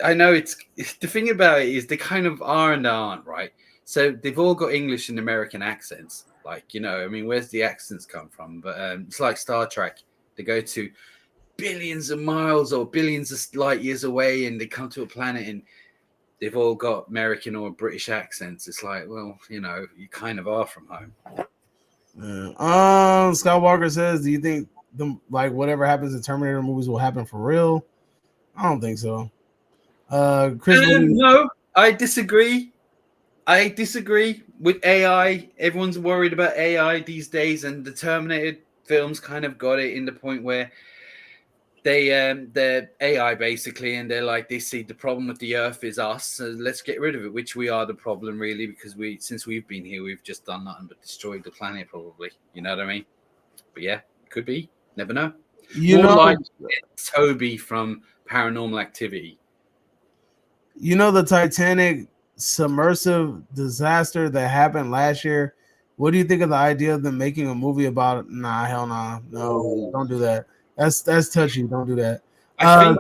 I know it's the thing about it is they kind of are and aren't, right? So they've all got English and American accents. Like, you know, I mean, where's the accents come from? But it's like Star Trek. They go to billions of miles or billions of light years away, and they come to a planet, and they've all got American or British accents. It's like, well, you know, you kind of are from home. Scott Walker says, do you think whatever happens in Terminator movies will happen for real? I don't think so. No, I disagree. I disagree with AI. Everyone's worried about AI these days, and the Terminator films kind of got it in the point where they're AI basically, and they're like, they see the problem with the Earth is us, so let's get rid of it, which we are the problem really, because since we've been here, we've just done nothing but destroyed the planet probably. You know what I mean? But yeah, could be. Never know. Like Toby from Paranormal Activity. You know the Titanic submersive disaster that happened last year? What do you think of the idea of them making a movie about it? Nah, hell nah. No, don't do that. That's touchy. Don't do that.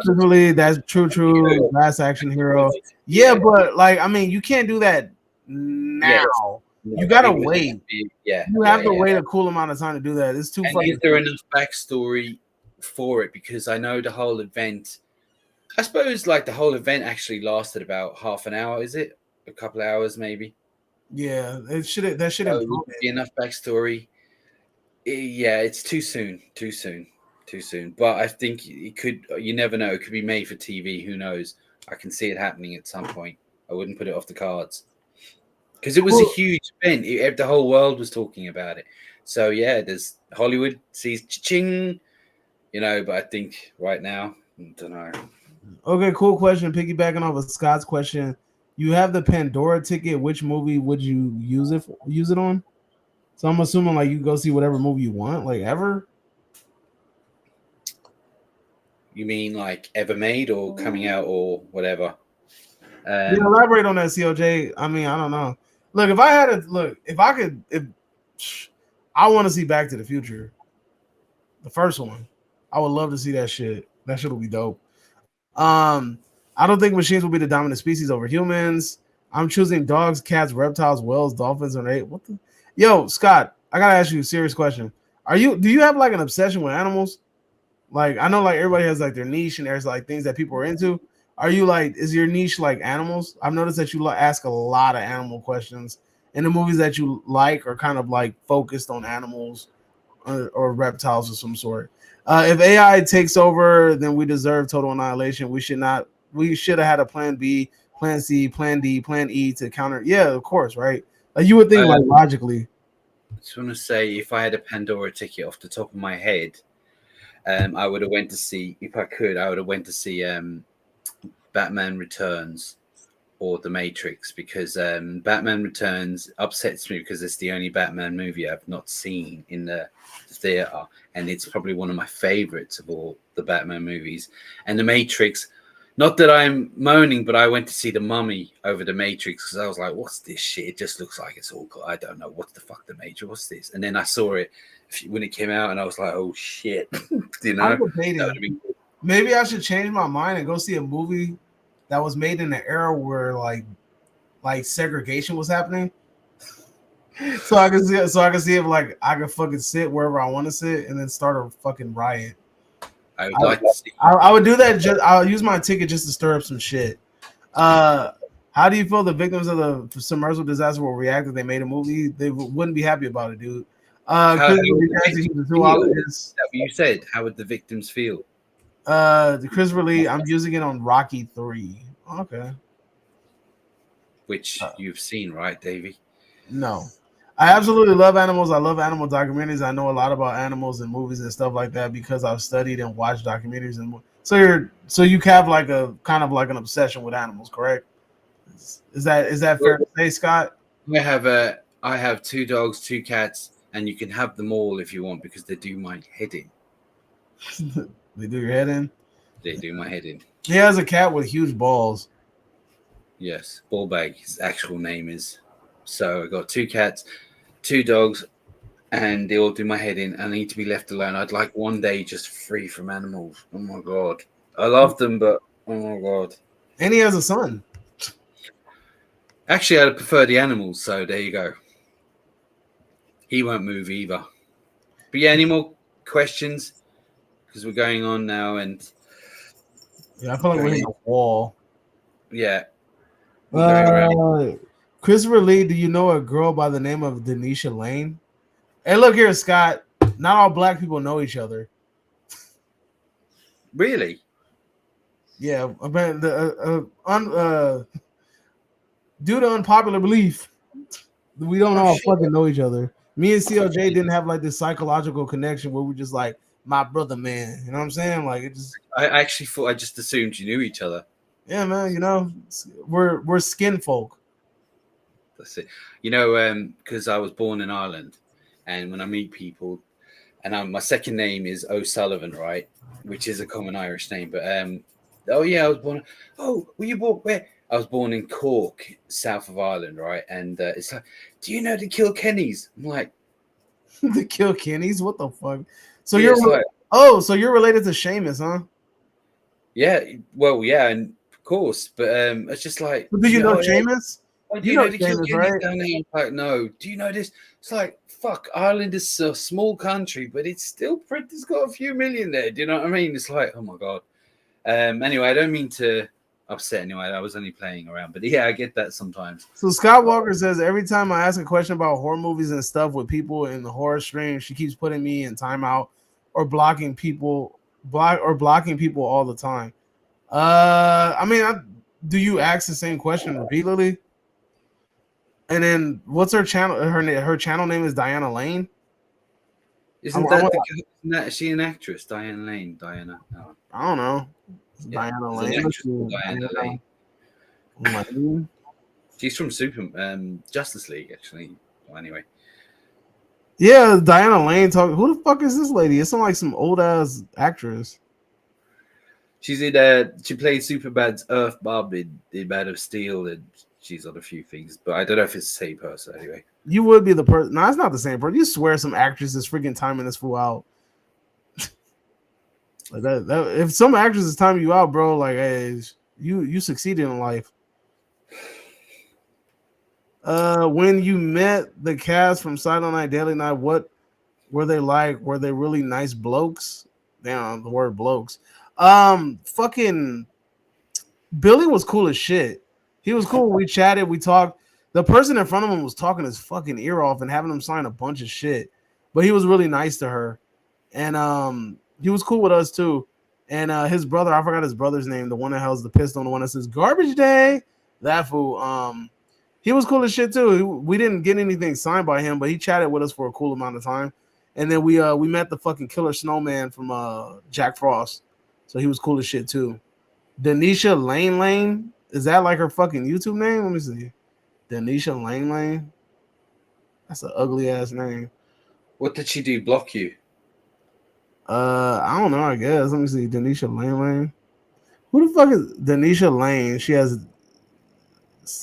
Truthfully, that's true. Last Action Hero. Yeah, but like, I mean, you can't do that now. You gotta wait. You have to wait a cool amount of time to do that. It's too funny. Is there enough backstory for it? Because I know the whole event I suppose like the whole event actually lasted about half an hour. Is it a couple of hours maybe? Yeah, it should that should So would improve it. be enough backstory. Yeah, it's too soon. Too soon. Too soon. But I think it could. You never know. It could be made for TV. Who knows? I can see it happening at some point. I wouldn't put it off the cards because it was a Well, huge event. The whole world was talking about it. So yeah, there's Hollywood sees ching. But I think right now, I don't know. okay, cool question. Piggybacking off of Scott's question, you have the Pandora ticket. Which movie would you use it on? So I'm assuming like you go see whatever movie you want, like ever. You mean like ever made or coming out or whatever? Yeah, elaborate on that, COJ. I mean, I don't know. Look, if I had to look, if I could, if I want to see Back to the Future, the first one, I would love to see that shit. That shit will be dope. I don't think machines will be the dominant species over humans. I'm choosing dogs, cats, reptiles, whales, dolphins, and ape. What the? Yo, Scott, I gotta ask you a serious question. Do you have like an obsession with animals? Like I know like everybody has like their niche and there's like things that people are into. Are you like is your niche like animals? I've noticed that you ask a lot of animal questions, and the movies that you like are kind of like focused on animals or reptiles of some sort. If AI takes over, then we deserve total annihilation. We should not. We should have had a plan B, plan C, plan D, plan E to counter. Yeah, of course, right? Like you would think like logically. I just want to say, if I had a Pandora ticket off the top of my head, I would have went to see. If I could, I would have went to see Batman Returns or The Matrix because Batman Returns upsets me because it's the only Batman movie I've not seen in the theater, and it's probably one of my favorites of all the Batman movies. And The Matrix, not that I'm moaning, but I went to see The Mummy over The Matrix because I was like, "What's this shit? It just looks like it's all. I don't know what the fuck The Matrix. What's this?" And then I saw it when it came out, and I was like, "Oh shit!" I'm debating. Maybe I should change my mind and go see a movie that was made in an era where like segregation was happening. So I can see if like I can fucking sit wherever I want to sit and then start a fucking riot. I would like to see. I would do that. I'll use my ticket just to stir up some shit. How do you feel the victims of the submersible disaster will react if they made a movie? They wouldn't be happy about it, dude. You said, how would the victims feel? The Christopher Lee, I'm using it on Rocky 3. Okay. Which you've seen, right, Davey? No. I absolutely love animals. I love animal documentaries. I know a lot about animals and movies and stuff like that because I've studied and watched documentaries. And so you have like a kind of like an obsession with animals, correct? Is that fair to say, Scott? I have 2 dogs, 2 cats, and you can have them all if you want because they do my head in. They do your head in? They do my head in. He has a cat with huge balls. Yes, Ballbag, his actual name is. So I got 2 cats, 2 dogs, and they all do my head in. I need to be left alone. I'd like one day just free from animals. Oh my god. I love them, but oh my god. And he has a son. Actually, I'd prefer the animals, so there you go. He won't move either. But yeah, any more questions? Because we're going on now, and yeah, I feel like we're hitting a wall. Yeah. Christopher Lee, do you know a girl by the name of Denisha Lane? Hey, look here, Scott. Not all black people know each other. Really? Yeah, due to unpopular belief, we don't all fucking know each other. Me and CLJ didn't have like this psychological connection where we're just like my brother, man. You know what I'm saying? Like it just. I actually thought I just assumed you knew each other. Yeah, man. You know, we're skin folk. That's it. You know, because I was born in Ireland, and when I meet people, and my second name is O'Sullivan, right, which is a common Irish name. But oh yeah, I was born. Oh, were you born where? I was born in Cork, south of Ireland, right? And it's like, do you know the Kilkennys? I'm like, the Kilkennys? What the fuck? So yeah, so you're related to Seamus, huh? Yeah, well, yeah, and of course, but it's just like, do you know Seamus? Oh, do you know the Seamus, right? Down there? Like, no. Do you know this? It's like, fuck, Ireland is a small country, but it's got a few million there. Do you know what I mean? It's like, oh my god. Anyway, I don't mean to upset anyone. I was only playing around, but yeah, I get that sometimes. So Scott Walker says every time I ask a question about horror movies and stuff with people in the horror stream, she keeps putting me in timeout or blocking people all the time. I mean, do you ask the same question repeatedly? And then what's her channel? Her channel name is Diana Lane. Isn't she an actress? Diana Lane. Diana. Oh. I don't know. Yeah, Diana there's an Lane. actress called Diana Lane. Lane. She's from Justice League, actually. Well, anyway. Yeah, Diana Lane talking. Who the fuck is this lady? It's like some old ass actress. She's in she played Superbad's Earth Bob in Man of Steel, and she's on a few things, but I don't know if it's the same person anyway. You would be the person. No, it's not the same person. You swear some actress is freaking timing this fool out. Like that, if some actress is timing you out, bro, like hey, you succeeded in life. When you met the cast from Silent Night, Daily Night, what were they like? Were they really nice blokes? Damn, the word blokes. Fucking Billy was cool as shit. He was cool. We chatted, we talked. The person in front of him was talking his fucking ear off and having him sign a bunch of shit. But he was really nice to her. And he was cool with us too. And his brother, I forgot his brother's name, the one that holds the pistol, the one that says garbage day. That fool. He was cool as shit too. We didn't get anything signed by him, but he chatted with us for a cool amount of time. And then we met the fucking killer snowman from Jack Frost. So he was cool as shit too. Denisha Lane. Is that like her fucking YouTube name? Let me see. Denisha Lane. That's an ugly ass name. What did she do? Block you? I don't know, I guess. Let me see. Denisha Lane. Who the fuck is Denisha Lane? She has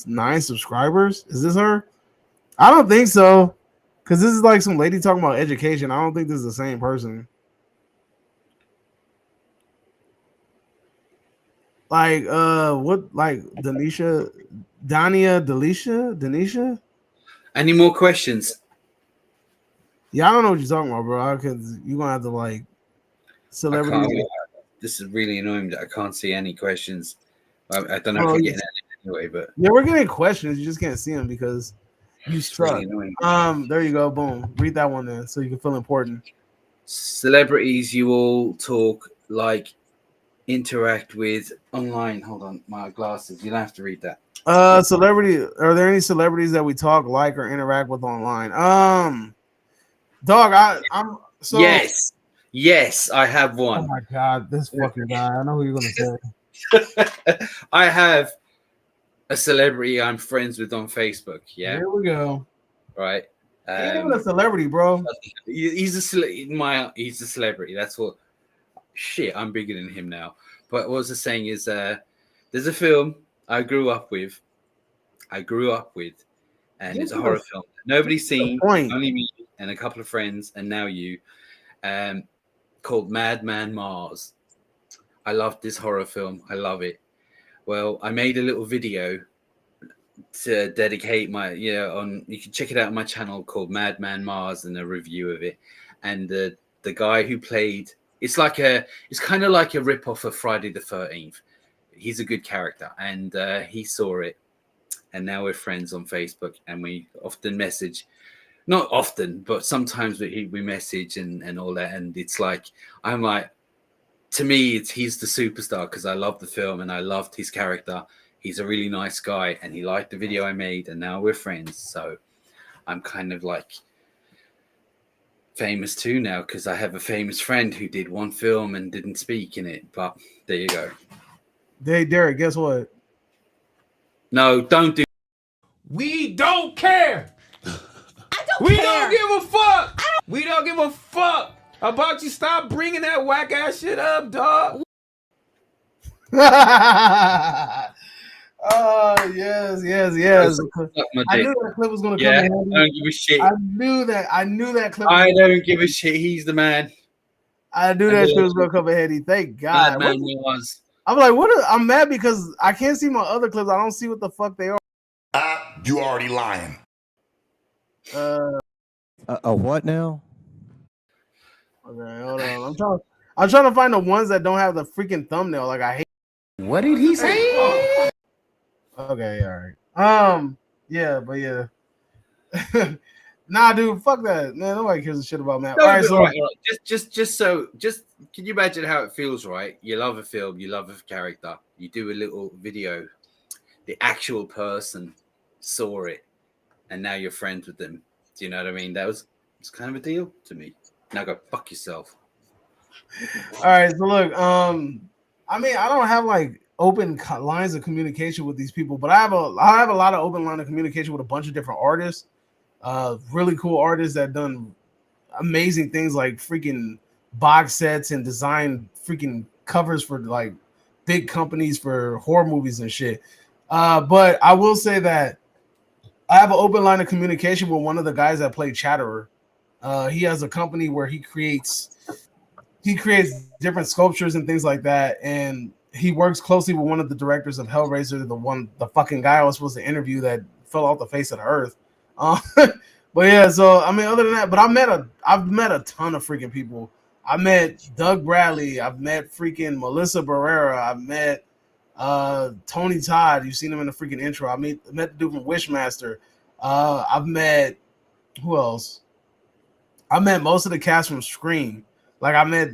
9 subscribers. Is this her? I don't think so. Because this is like some lady talking about education. I don't think this is the same person. Like, what, like Denisha? Denisha? Any more questions? Yeah, I don't know what you're talking about, bro. Because you're going to have to, like, celebrity. This is really annoying that I can't see any questions. I don't know if we're getting any anyway, but. Yeah, we're getting questions. You just can't see them because you suck. Really There you go. Boom. Read that one then so you can feel important. Celebrities you all talk, like, interact with online. Hold on, my glasses. You don't have to read that. Celebrity. Are there any celebrities that we talk, like, or interact with online? Dog, I'm so. Yes, I have one. Oh my god, this fucking guy. I know who you're gonna say. I have a celebrity I'm friends with on Facebook. Yeah. Here we go. Right. He's even a celebrity, bro. He's a celebrity. That's what. Shit, I'm bigger than him now. But what I was saying is, there's a film I grew up with, and it's a horror film. Nobody's seen, only me and a couple of friends, and now you, called Madman Mars. I love this horror film. I love it. Well, I made a little video to dedicate my, you can check it out on my channel called Madman Mars and a review of it. And the guy who played, it's kind of like a rip-off of Friday the 13th. He's a good character, and he saw it, and now we're friends on Facebook, and we often message. Not often, but sometimes we message and all that, and it's like, I'm like, to me, he's the superstar because I love the film and I loved his character. He's a really nice guy, and he liked the video I made, and now we're friends. So I'm kind of like famous too now because I have a famous friend who did one film and didn't speak in it. But there you go. Hey, Derek, guess what? No, don't do. We don't care. We don't give a fuck. We don't give a fuck about you. Stop bringing that whack ass shit up, dog. Oh, yes. I knew that clip was going to come in handy. I don't give a shit. I knew that clip. I don't give a shit. He's the man. I knew that shit was going to come in handy. Thank God. Man was. I'm like, I'm mad because I can't see my other clips. I don't see what the fuck they are. You already lying. A what now? Okay, hold on. I'm trying to find the ones that don't have the freaking thumbnail. Like I hate. What did he say? Okay, all right. Yeah, but yeah. Nah, dude, fuck that, man. Nobody cares a shit about Matt. No, All right, but so right, just can you imagine how it feels, right? You love a film, you love a character, you do a little video, the actual person saw it, and now you're friends with them. Do you know what I mean? It's kind of a deal to me. Now go fuck yourself. all right, so look, I mean, I don't have like open lines of communication with these people, but I have a lot of open line of communication with a bunch of different artists, really cool artists that done amazing things like freaking box sets and design freaking covers for like big companies for horror movies and shit. But I will say that I have an open line of communication with one of the guys that played Chatterer. He has a company where he creates different sculptures and things like that, and he works closely with one of the directors of Hellraiser, the fucking guy I was supposed to interview that fell off the face of the earth. But yeah, so I mean, other than that, but I've met a ton of freaking people. I met Doug Bradley. I've met freaking Melissa Barrera. I've met Tony Todd. You've seen him in the freaking intro. Met the dude from Wishmaster. I've met who else? I met most of the cast from Scream. Like I met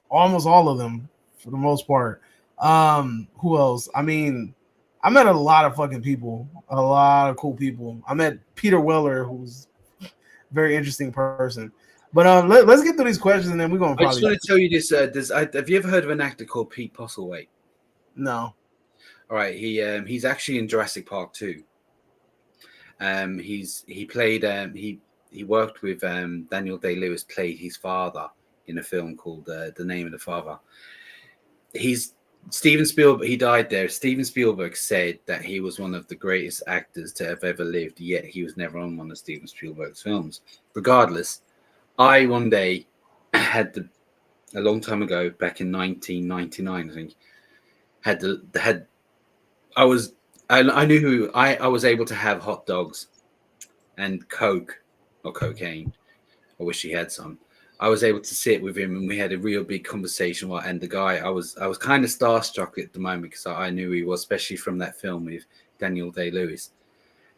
almost all of them for the most part. Who else? I mean, I met a lot of fucking people, a lot of cool people. I met Peter Weller, who's a very interesting person. But let's get through these questions and then we're gonna I just probably want to tell you this. Have you ever heard of an actor called Pete Postlethwaite? no. All right, he's actually in Jurassic Park 2. He worked with Daniel Day-Lewis, played his father in a film called The Name of the Father. He's Steven Spielberg. He died there. Steven Spielberg said that he was one of the greatest actors to have ever lived, yet he was never on one of Steven Spielberg's films. Regardless, I one day had a long time ago, back in 1999, I think, I knew who I was able to have hot dogs and Coke or cocaine. I wish he had some. I was able to sit with him and we had a real big conversation. And the guy, I was kind of starstruck at the moment because I knew who he was, especially from that film with Daniel Day-Lewis.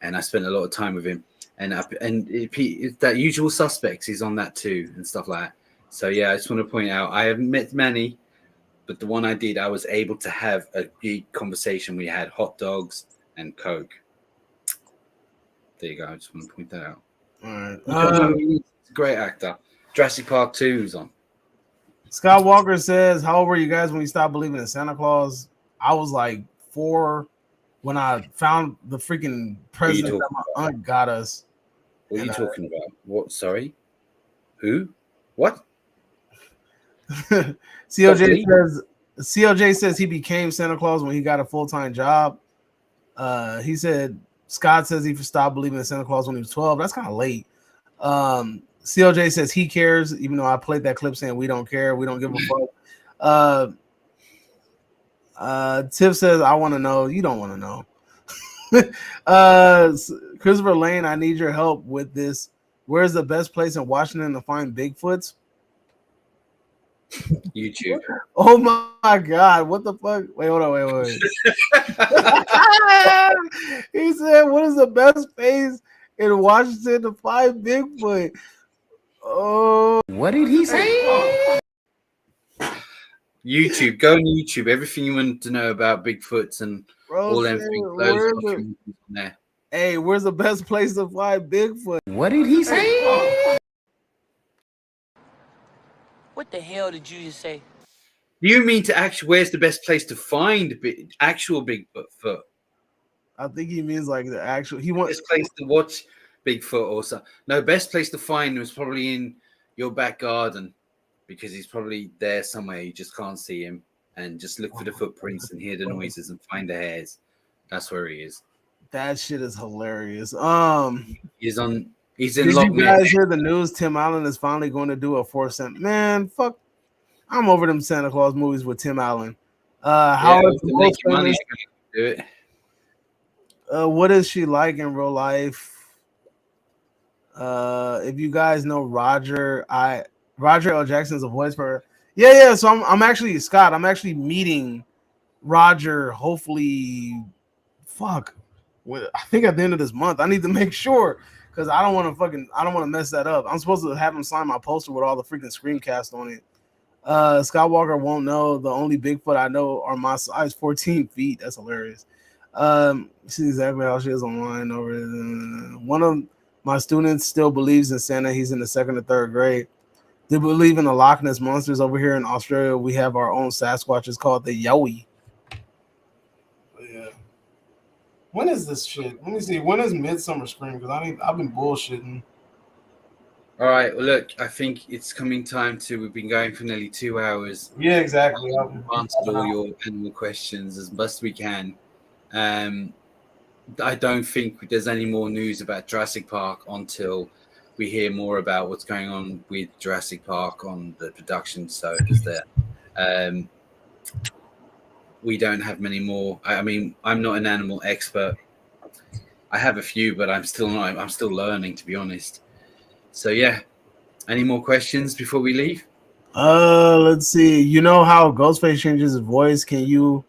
And I spent a lot of time with him. And that Usual Suspects, he's on that too and stuff like that. So yeah, I just want to point out, I haven't met many, but the one I did, I was able to have a big conversation. We had hot dogs and Coke. There you go. I just want to point that out. All right. He's a great actor. Jurassic Park 2 is on. Scott Walker says, how old were you guys when you stopped believing in Santa Claus? I was like 4 when I found the freaking present that my aunt got us. What are you talking about? What? Sorry? Who? What? CLJ says he became Santa Claus when he got a full-time job. He said Scott says he stopped believing in Santa Claus when he was 12. That's kind of late. CLJ says he cares, even though I played that clip saying we don't care, we don't give a fuck. Tiff says I want to know. You don't want to know. Christopher Lane, I need your help with this. Where's the best place in Washington to find Bigfoots? YouTube. Oh my god, what the fuck? Wait, hold on, wait. He said, what is the best place in Washington to find Bigfoot? Oh, what did he say? YouTube. Go on YouTube. Everything you want to know about Bigfoots and all them things. There. Hey, where's the best place to find Bigfoot? What did he say? What the hell did you just say? You mean to actually? Where's the best place to find actual Bigfoot? I think he means like the actual. He wants best place to watch Bigfoot or something. No, best place to find him was probably in your back garden because he's probably there somewhere. You just can't see him, and just look for the footprints and hear the noises and find the hairs. That's where he is. That shit is hilarious. He's in. Did you guys hear the news? Tim Allen is finally going to do a 4 cent. Man, fuck. I'm over them Santa Claus movies with Tim Allen. Howard, make money, do it. What is she like in real life? If you guys know Roger L. Jackson's a voice for her. Yeah. So I'm actually Scott. I'm actually meeting Roger. Hopefully, fuck. I think at the end of this month. I need to make sure because I don't want to mess that up. I'm supposed to have him sign my poster with all the freaking screencast on it. Skywalker won't know. The only Bigfoot I know are my size, 14 feet. That's hilarious. See exactly how she is online over. One of my students still believes in Santa. He's in the 2nd or 3rd grade. They believe in the Loch Ness monsters. Over here in Australia, we have our own Sasquatch. It's called the Yowie. Yeah. When is this shit? Let me see. When is Midsummer Scream? Because I've been bullshitting. All right. Well, look, I think it's coming time to. We've been going for nearly 2 hours. Yeah, exactly. We've answered all your animal questions as best we can. I don't think there's any more news about Jurassic Park until we hear more about what's going on with Jurassic Park on the production side. Is there? We don't have many more. I mean, I'm not an animal expert. I have a few, but I'm still not. I'm still learning, to be honest. So yeah. Any more questions before we leave? Let's see. You know how Ghostface changes his voice? Can you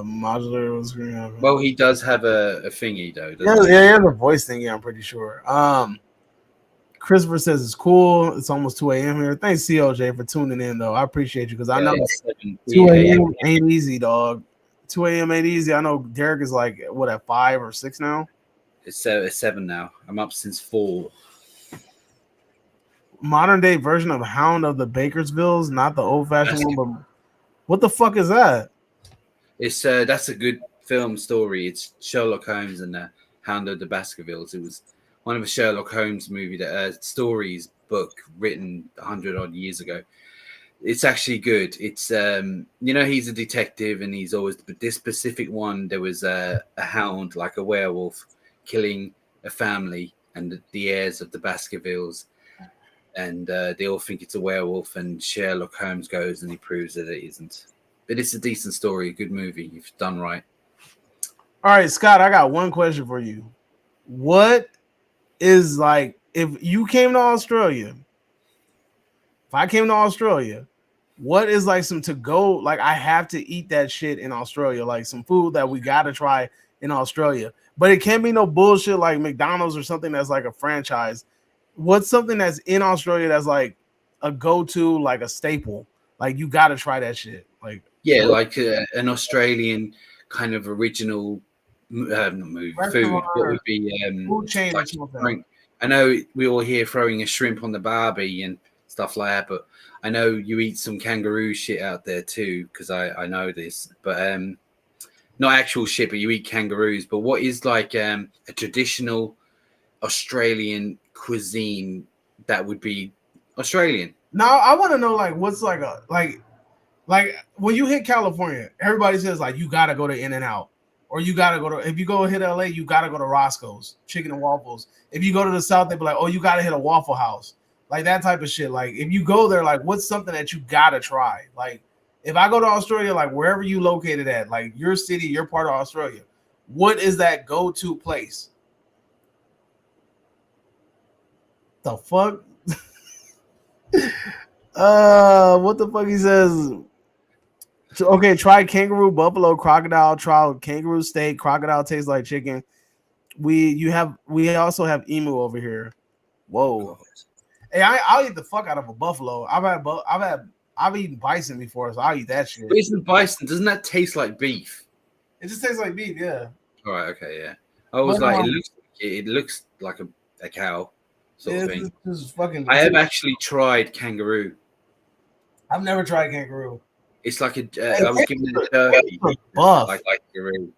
modular screen? Well, he does have a thingy though. Yeah, he has a voice thingy, I'm pretty sure. Christopher says it's cool. It's almost 2 a.m. here. Thanks, COJ, for tuning in, though. I appreciate you because I know 2 a.m. ain't easy, dog. 2 a.m. ain't easy. I know Derek is like, what, at 5 or 6 now? It's 7 now. I'm up since 4. Modern day version of Hound of the Bakersvilles, not the old fashioned one, but what the fuck is that? It's that's a good film story. It's Sherlock Holmes and the Hound of the Baskervilles. It was one of a Sherlock Holmes movie that stories book written 100 odd years ago. It's actually good. It's he's a detective and he's always, but this specific one, there was a hound, like a werewolf, killing a family and the heirs of the Baskervilles. And they all think it's a werewolf, and Sherlock Holmes goes and he proves that it isn't. But it's a decent story, a good movie if done right. All right, Scott, I got one question for you. What is, like, if you came to Australia, if I came to Australia, what is like some to go, like I have to eat that shit in Australia, like some food that we got to try in Australia, but it can't be no bullshit like McDonald's or something that's like a franchise. What's something that's in Australia that's like a go-to, like a staple? Like you got to try that shit. Like like an Australian kind of original movie food. What would be food chain like or something? I know we all hear throwing a shrimp on the barbie and stuff like that, but I know you eat some kangaroo shit out there too, because I know this. But not actual shit, but you eat kangaroos. But what is like a traditional Australian cuisine that would be Australian? Now I want to know, like, what's like a like when you hit California, everybody says like you gotta go to In-N-Out, or you gotta go to, if you go hit LA, you gotta go to Roscoe's Chicken and Waffles. If you go to the South, they be like, oh, you gotta hit a Waffle House, like that type of shit. Like if you go there, like what's something that you gotta try? Like if I go to Australia, like wherever you located at, like your city, your part of Australia, what is that go-to place? The fuck? What the fuck he says? Okay, try kangaroo, buffalo, crocodile. Try kangaroo steak. Crocodile tastes like chicken. We also have emu over here. Whoa. Hey, I'll eat the fuck out of a buffalo. I've eaten bison before, so I'll eat that shit. But isn't bison? Doesn't that taste like beef? It just tastes like beef, yeah. All right, okay, yeah. I was like, it looks like a cow sort of thing. I have actually tried kangaroo. I've never tried kangaroo. It's like I was given it a turkey, like kangaroo.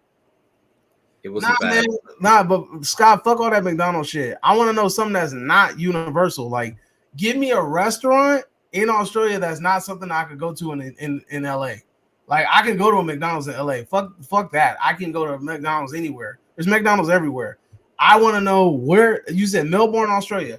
It wasn't bad. Man, but Scott, fuck all that McDonald's shit. I want to know something that's not universal. Like, give me a restaurant in Australia that's not something I could go to in LA. Like, I can go to a McDonald's in LA. Fuck that. I can go to a McDonald's anywhere. There's McDonald's everywhere. I want to know where you said Melbourne, Australia.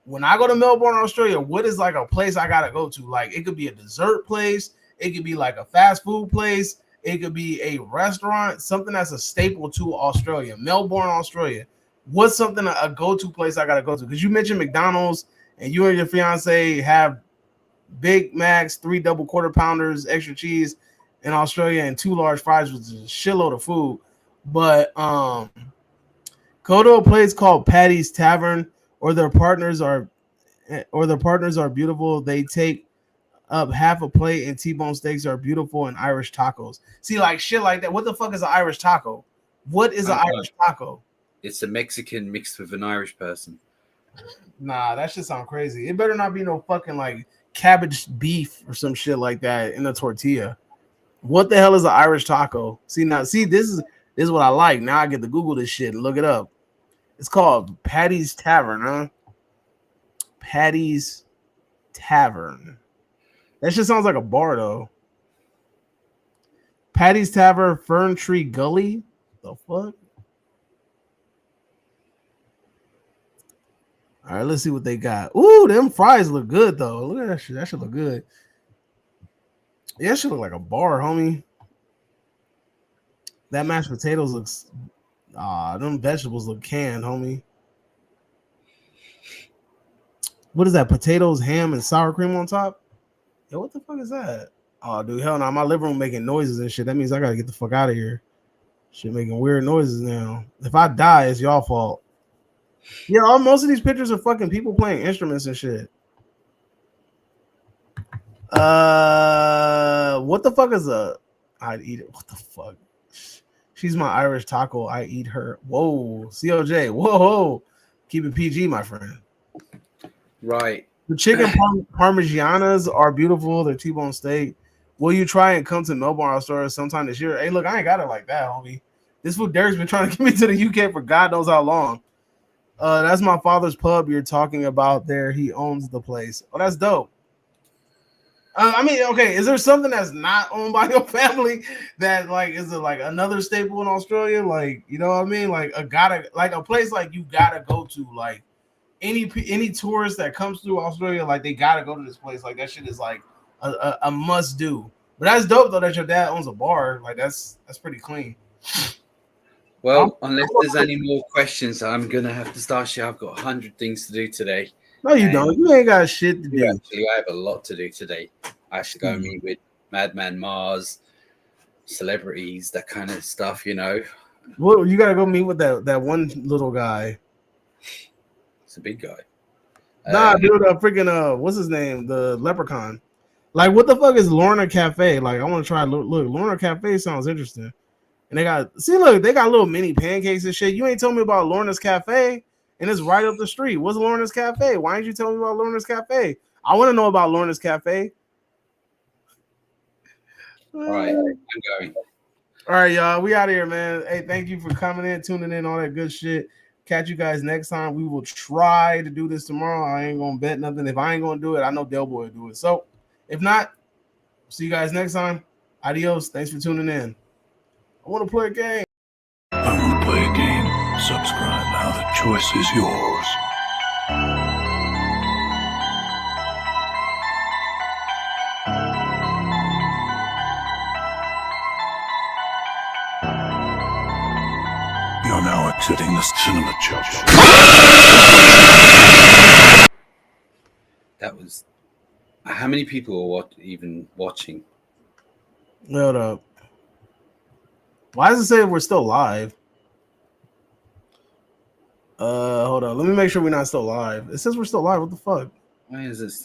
When I go to Melbourne, Australia, what is like a place I gotta go to? Like, it could be a dessert place, it could be like a fast food place, it could be a restaurant, something that's a staple to Australia. Melbourne, Australia. What's something a go-to place I gotta go to? Because you mentioned McDonald's and you and your fiance have Big Macs, 3 double quarter pounders, extra cheese in Australia, and 2 large fries, which is a shitload of food. But go to a place called Patty's Tavern, or their partners are beautiful. They take up half a plate, and T-bone steaks are beautiful, and Irish tacos. See, like shit like that. What the fuck is an Irish taco? What is an Irish taco? It's a Mexican mixed with an Irish person. Nah, that shit sound crazy. It better not be no fucking like cabbage beef or some shit like that in a tortilla. What the hell is an Irish taco? See, this is what I like. Now I get to Google this shit and look it up. It's called Patty's Tavern, huh? Patty's Tavern. That shit sounds like a bar though. Patty's Tavern, Fern Tree Gully. The fuck? All right, let's see what they got. Ooh, them fries look good though. Look at that shit. That should look good. Yeah, that should look like a bar, homie. That mashed potatoes looks. Them vegetables look canned, homie. What is that? Potatoes, ham, and sour cream on top? Yo, what the fuck is that? Oh, dude, hell no. My living room making noises and shit. That means I gotta get the fuck out of here. Shit making weird noises now. If I die, it's y'all fault. Yeah, most of these pictures are fucking people playing instruments and shit. What the fuck is I'd eat it. What the fuck? She's my Irish taco. I eat her. Whoa, COJ. Whoa. Keep it PG, my friend. Right. The chicken parmigianas are beautiful. They're T-bone steak. Will you try and come to Melbourne, Australia sometime this year? Hey, look, I ain't got it like that, homie. This food Derek's been trying to get me to the UK for God knows how long. That's my father's pub you're talking about there. He owns the place. Oh, that's dope. I mean, okay, is there something that's not owned by your family that like is it like another staple in Australia? Like, you know what I mean? Like a place like you gotta go to, like any tourist that comes through Australia, like they gotta go to this place. Like that shit is like a must do. But that's dope though that your dad owns a bar. Like that's pretty clean. Well, unless there's any more questions, I'm gonna have to start shit. I've got 100 things to do today. No, you don't. You ain't got shit to do. Actually, I have a lot to do today. I should go meet with Madman Mars, celebrities, that kind of stuff, you know. Well, you gotta go meet with that one little guy. It's a big guy. Nah, dude, freaking what's his name? The leprechaun. Like, what the fuck is Lorna Cafe? Like, I want to try. Look, Lorna Cafe sounds interesting. And they got little mini pancakes and shit. You ain't told me about Lorna's Cafe, and it's right up the street. What's Lorna's Cafe? Why didn't you tell me about Lorna's Cafe? I want to know about Lorna's Cafe. All right, I'm going. All right, y'all. We out of here, man. Hey, thank you for coming in, tuning in, all that good shit. Catch you guys next time. We will try to do this tomorrow. I ain't gonna bet nothing. If I ain't gonna do it, I know Del Boy will do it. So, if not, see you guys next time. Adios. Thanks for tuning in. I want to play a game. I want to play a game. Subscribe now. The choice is yours. You're now exiting the cinema chop shop. That was. How many people were even watching? Hold up. Why does it say we're still live? Hold on. Let me make sure we're not still live. It says we're still live. What the fuck? Why is this?